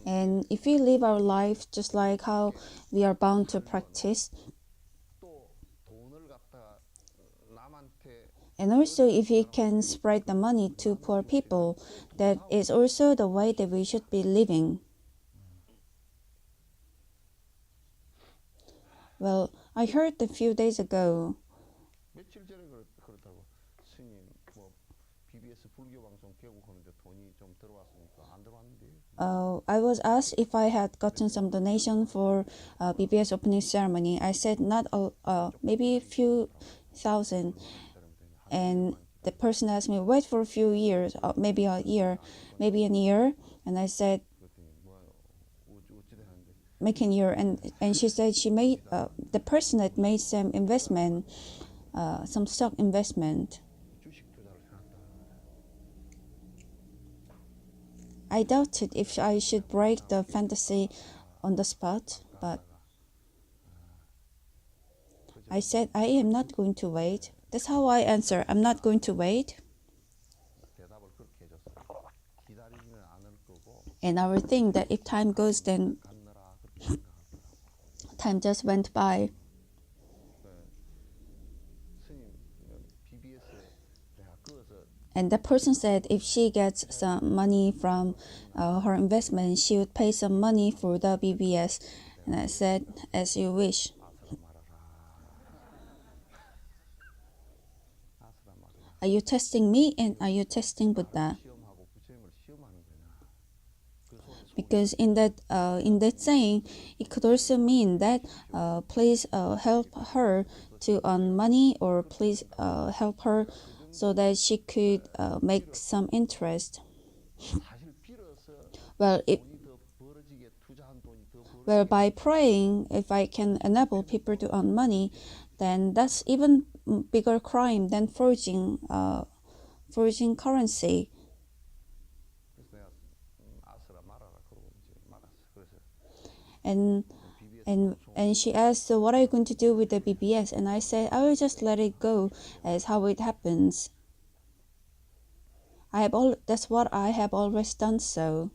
and if we live our life just like how we are bound to practice, 또 돈을 갖다가 남한테 and also if we can spread the money to poor people, that is also the way that we should be living. Well, I heard a few days ago, 며칠 전에 그렇다고 스님 뭐 BBS 불교 방송 개국하는데 돈이 좀 들어왔으니까 안 들어왔는데 I was asked if I had gotten some donation for BBS opening ceremony. I said not maybe a few thousand, and the person asked me wait for a few years, maybe a year, and I said 그랬더니 뭐 어찌 되는데 making year, and she said she made the person that made some investment, some stock investment. 주식 투자를 해놨다. I doubted if I should break the fantasy on the spot, but I said I am not going to wait. That's how I answer. I'm not going to wait. 대답을 그렇게 해줬어. 기다리지는 않을 거고 And I would think that if time goes, then 갔느라 그렇게 생각하더라고. time just went by. 스님 BBS에 내가 그어서 And that person said if she gets some money from her investment, she would pay some money for the BBS. And I said, as you wish. 아스라 말아라. 아스라 말아라. Are you testing me and are you testing Buddha? 시험하고 부처님을 시험하는 거냐. 그 속에 Because in that saying, it could also mean that please help her to earn money, or please help her so that she could make some interest. 사실 빌어서 Well, 돈이 더 벌어지게 투자한 돈이 더 벌어지게 by praying, if I can enable people to earn money, then that's even bigger crime than forging currency. 그래서 내가 아스라 말아라 그러고 이제 말았어. 그래서 And BBS and she asked, so what are you going to do with the BBS? And I said, I will just let it go as how it happens. That's what I have always done so.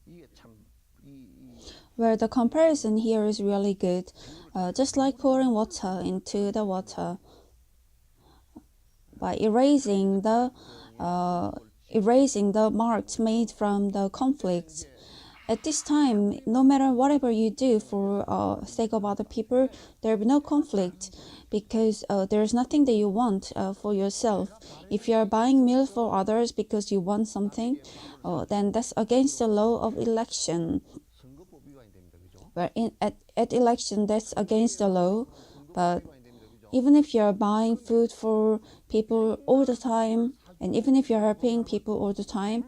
이게 참 Where the comparison here is really good, just like pouring water into the water. By erasing the marks made from the conflicts, at this time, no matter whatever you do for sake of other people, there will be no conflict because there's nothing that you want for yourself. If you are buying meal for others because you want something, then that's against the law of election. 선거법 위반이 됩니다. 그죠? But at election, that's against the law. But 위반이 됩니다. 그죠? even if you're buying food for people all the time, and even if you're helping people all the time,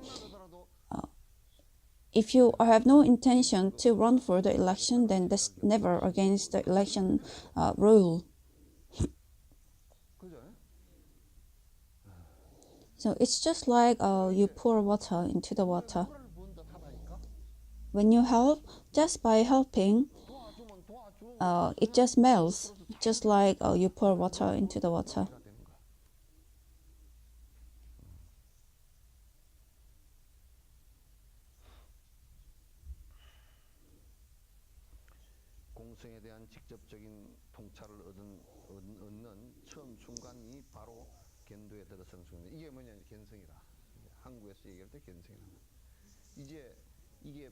if you have no intention to run for the election, then that's never against the election rule. 그죠? So it's just like you pour water into the water. 를 부은 듯 하다니까? When you help, just by helping, 도와주면 도와주고 it just melts, just like you pour water into the water. 가 되는 거야. 공성에 대한 직접적인 통찰을 얻는 처음 순간이 바로 견도에 들어서는 순간. 이게 뭐냐? 견성이라. 한국에서 얘기할 때 견성이라. 이제 이게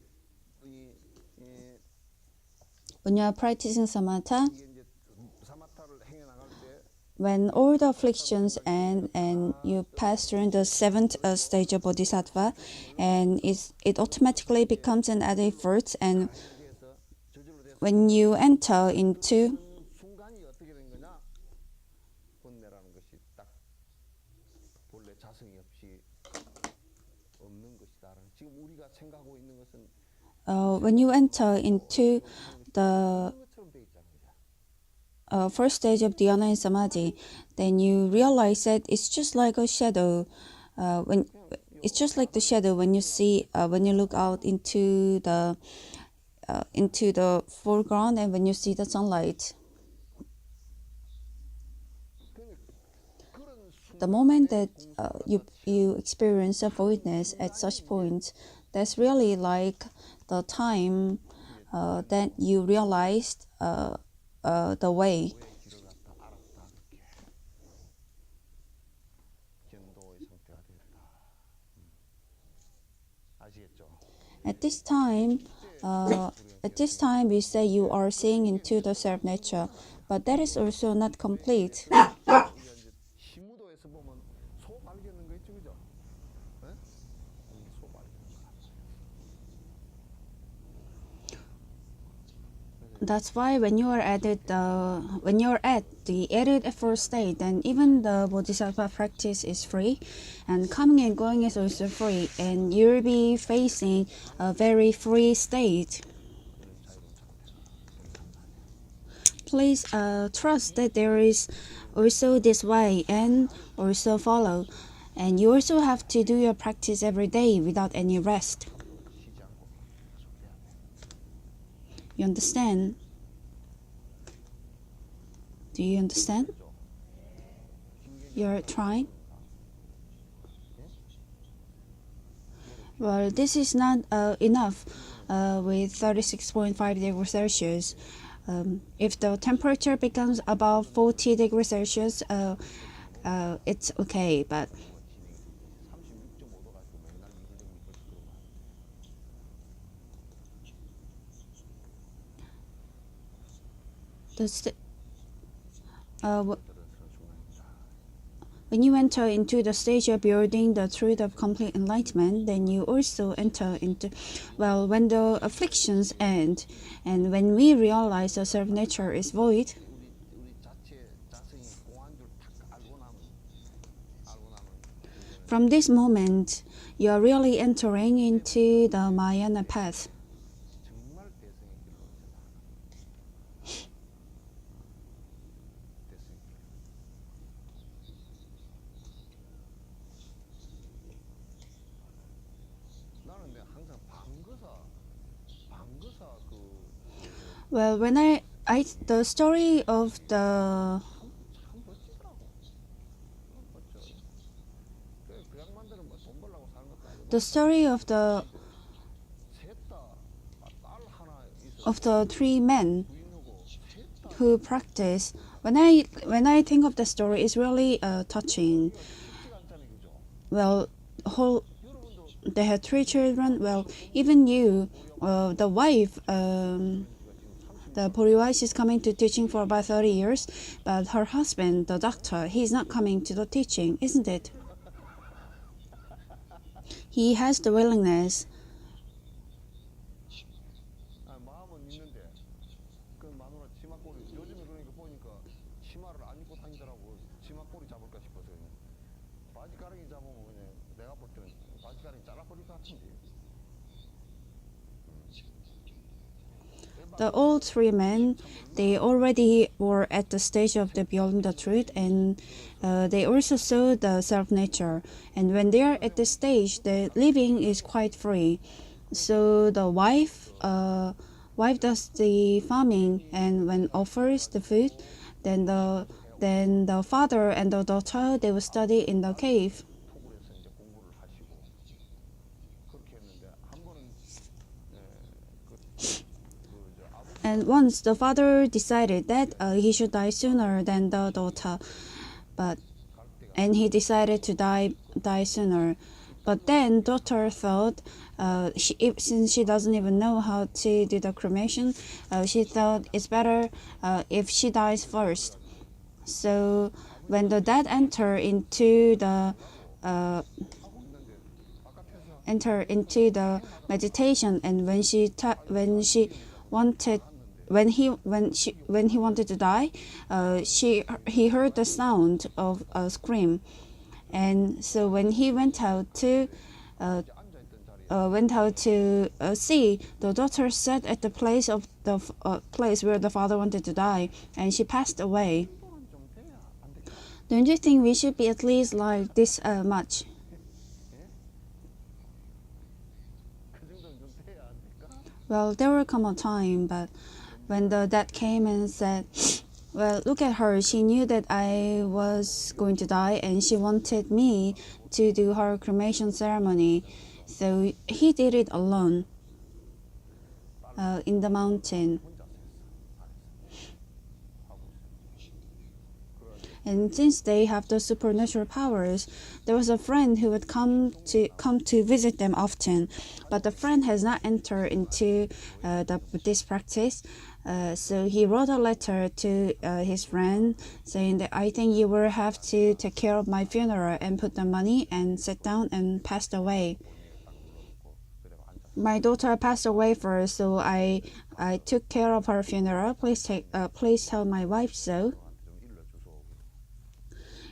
When you are practicing samatha, 이게 이제 사마타를 행해 나갈 때 when all the afflictions end and you pass through the seventh stage of Bodhisattva, and it automatically becomes an added fruit, and 돼서 저절로 돼서 when you enter into 순간이 어떻게 된 거냐? 본내라는 것이 딱 본래 자성이 없이 없는 것이다. 지금 우리가 생각하고 있는 것은 when you enter into the 것처럼 돼 있잖아요. first stage of dhyana and samadhi, then you realize that it's just like a shadow. When it's just like the shadow when you see when you look out into the foreground and when you see the sunlight. The moment that you experience a voidness at such point, that's really like the time that you realized the way. 길을 갖다 알았다. 그렇게 견도의 상태가 됐다. 아시겠죠? At this time, we say you are seeing into the self-nature, but that is also not complete. 우리가 이제 시무도에서 보면 소 발견한 거 있죠, 그죠? 네? 소 발견한 거. That's why when you are at the added effort state, then even the Bodhisattva practice is free, and coming and going is also free, and you'll be facing a very free state. Please trust that there is also this way and also follow, and you also have to do your practice every day without any rest. You understand? Do you understand? You're trying? Well, this is not enough with 36.5 degrees Celsius. If the temperature becomes above 40 degrees Celsius, it's okay, but 36.5도 가지고 맨날 when you enter into the stage of building the truth of complete enlightenment, then you also enter into, well, when the afflictions end, and when we realize the self-nature is void, 우리 자체 자성이 공한 줄 딱 알고 나면 from this moment, you are really entering into the Mahayana path. 정말 대성의 길로 이제 대성의 길. 나는 내가 항상 방거사 그 Well, when the story of the 참 멋지더라고. 멋져. 그 양반들은 뭐 돈 벌려고 사는 것도 아니고 the story of the 딸 하나 있어 of the three men 부인하고 셋다 who practice. When I think of the story, it's really touching. 쉽지가 않잖아요, 그죠? Well, whole 여러분도 they had 3 children. Well, even you, the wife, the Bodhisattva is coming to teaching for about 30 years, but her husband, the doctor, he's not coming to the teaching, isn't it? He has the willingness. 마음은 있는데 그 마누라 치마꼬리 요즘에 그러니까 보니까 치마를 안 입고 다니더라고. 치마꼬리 잡을까 싶어서 그냥 바지가랑이 잡으면 그냥 내가 볼 때는 바지가랑이 잘라버릴 것 같은데. The old 3 men, they already were at the stage of the beyond the truth, and they also saw the self-nature. And when they are at this stage, the living is quite free. So the wife does the farming, and when offers the food, then the father and the daughter, they will study in the cave. 토굴에서 이제 공부를 하시고 그렇게 했는데 한 번은 And once the father decided that he should die sooner than the daughter, and he decided to die sooner. But then daughter thought, since she doesn't even know how to do the cremation, she thought it's better if she dies first. So when the dad entered into the meditation, and when he wanted to die, he heard the sound of a scream, and so when he went out to see, the daughter sat at the place of the place where the father wanted to die, and she passed away. Don't you think we should be at least like this much? Well, there will come a time, but when the dad came and said, well, look at her, she knew that I was going to die, and she wanted me to do her cremation ceremony. So he did it alone in the mountain. And since they have the supernatural powers, there was a friend who would come to visit them often. But the friend has not entered into the Buddhist practice. So he wrote a letter to his friend saying that I think you will have to take care of my funeral and put the money, and sat down and passed away. My daughter passed away first, so I took care of her funeral. Please tell my wife so.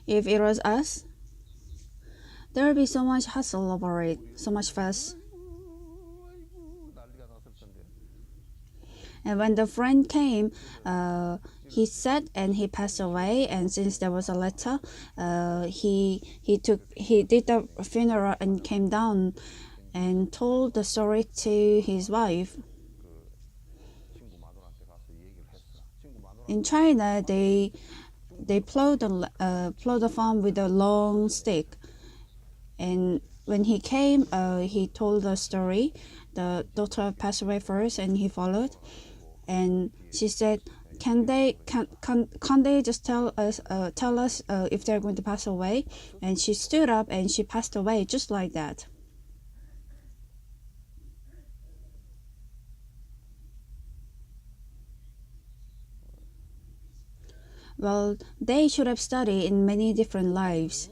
If it was us, there would be so much hustle over it, so much fuss. And when the friend came, he said, and he passed away. And since there was a letter, he did the funeral and came down and told the story to his wife. In China, they plow the farm with a long stick, and when he came, he told the story. The daughter passed away first, and he followed. And she said, "Can they just tell us if they're going to pass away?" And she stood up and she passed away just like that. Well, they should have studied in many different lives.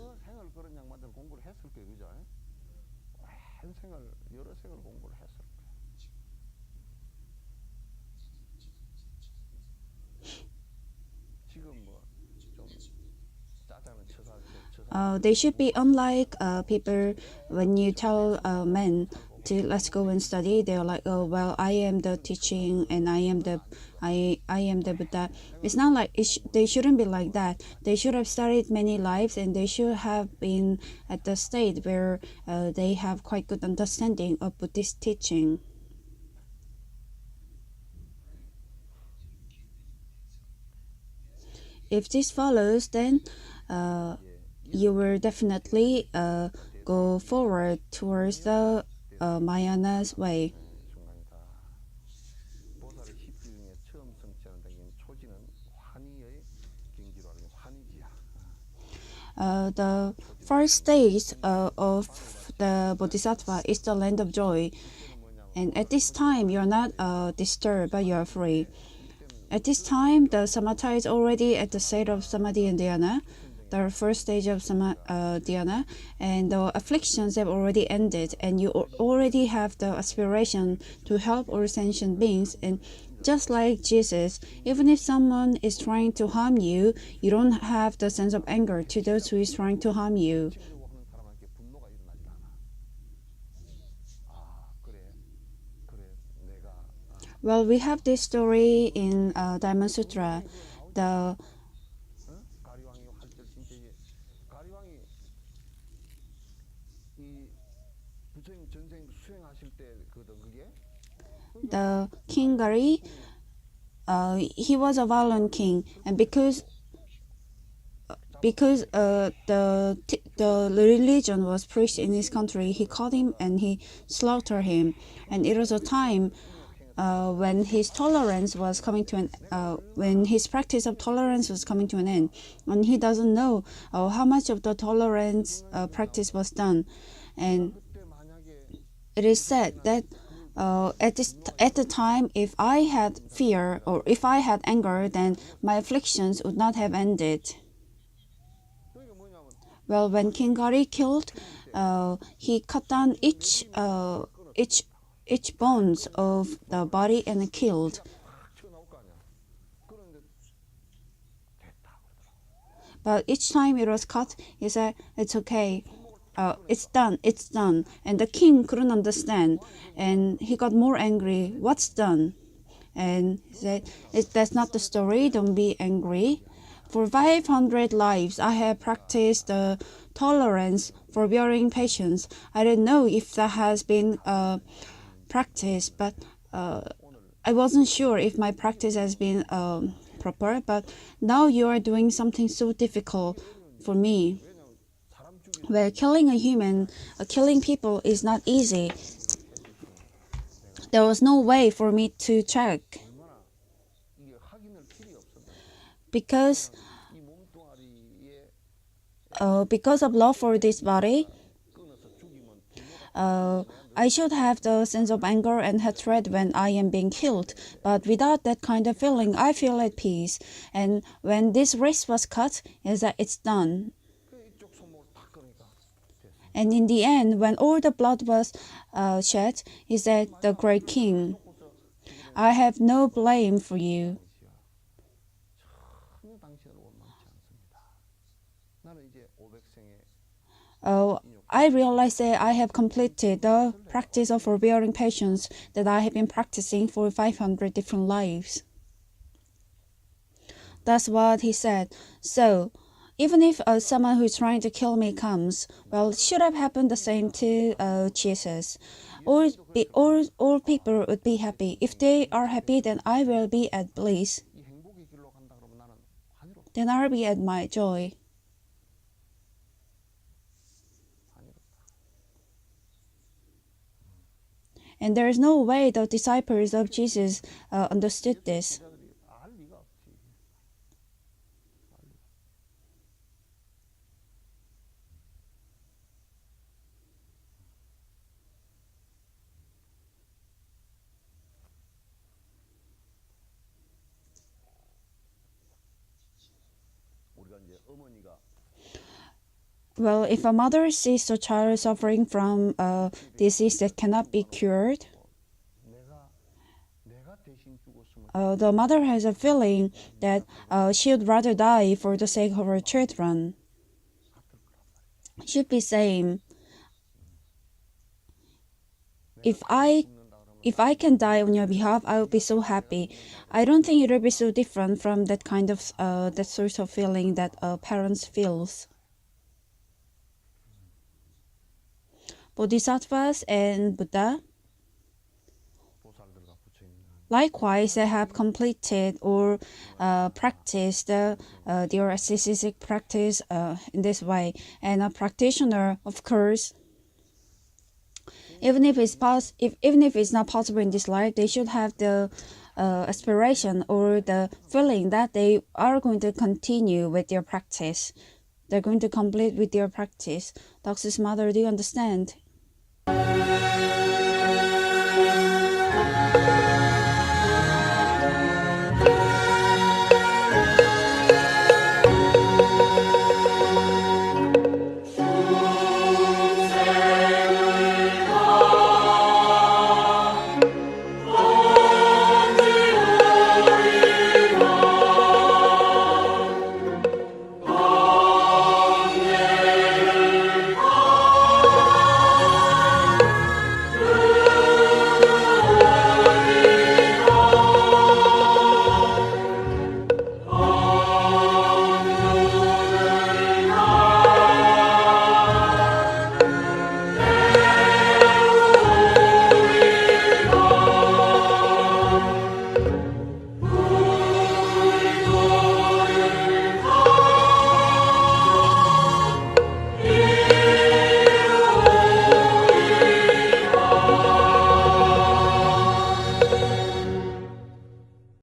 They should be unlike people when you tell men to let's go and study. They're like, oh well, I am the teaching and I am the Buddha. It's not like they shouldn't be like that. They should have studied many lives, and they should have been at the state where they have quite good understanding of Buddhist teaching. If this follows, then you will definitely go forward towards the Mahayana's way. The first stage of the Bodhisattva is the land of joy. And at this time, you're not disturbed, but you're free. At this time, the samatha is already at the state of samadhi and dhyana, the first stage of dhyana, and the afflictions have already ended, and you already have the aspiration to help all sentient beings. And just like Jesus, even if someone is trying to harm you, you don't have the sense of anger to those who is trying to harm you. Well, we have this story in Diamond Sutra. The King Gari, he was a violent king, and because the religion was preached in his country, he caught him and he slaughtered him. And it was a time when his tolerance was coming to when his practice of tolerance was coming to an end, and he doesn't know how much of the tolerance practice was done. And it is said that at the time, if I had fear or if I had anger, then my afflictions would not have ended. Well, when King Gari killed, he cut down each bones of the body and killed. But each time it was cut, he said, "It's okay. It's done. It's done." And the king couldn't understand, and he got more angry. "What's done?" And he said, "That's not the story. Don't be angry. For 500 lives, I have practiced the tolerance, forbearing, patience. I don't know if that has been practiced, but I wasn't sure if my practice has been proper. But now you are doing something so difficult for me. Well, killing people is not easy. There was no way for me to check. Because of love for this body, I should have the sense of anger and hatred when I am being killed. But without that kind of feeling, I feel at peace. And when this wrist was cut, is that it's done. And in the end, when all the blood was shed, he said, "The great king, I have no blame for you." I realize that I have completed the practice of forbearing patience that I have been practicing for 500 different lives. That's what he said. So, even if someone who is trying to kill me comes, well, it should have happened the same to Jesus. All people would be happy. If they are happy, then I will be at bliss. Then I'll be at my joy. And there is no way the disciples of Jesus understood this. Well, if a mother sees a child suffering from a disease that cannot be cured, the mother has a feeling that she would rather die for the sake of her children. Should be same. If I can die on your behalf, I will be so happy. I don't think it will be so different from that kind of that sort of feeling that parents feels. Bodhisattvas and Buddha, likewise, they have completed or practiced their ascetic practice in this way. And a practitioner, of course, even if it's not possible in this life, they should have the aspiration or the feeling that they are going to continue with their practice. They're going to complete with their practice. Dox's mother, do you understand?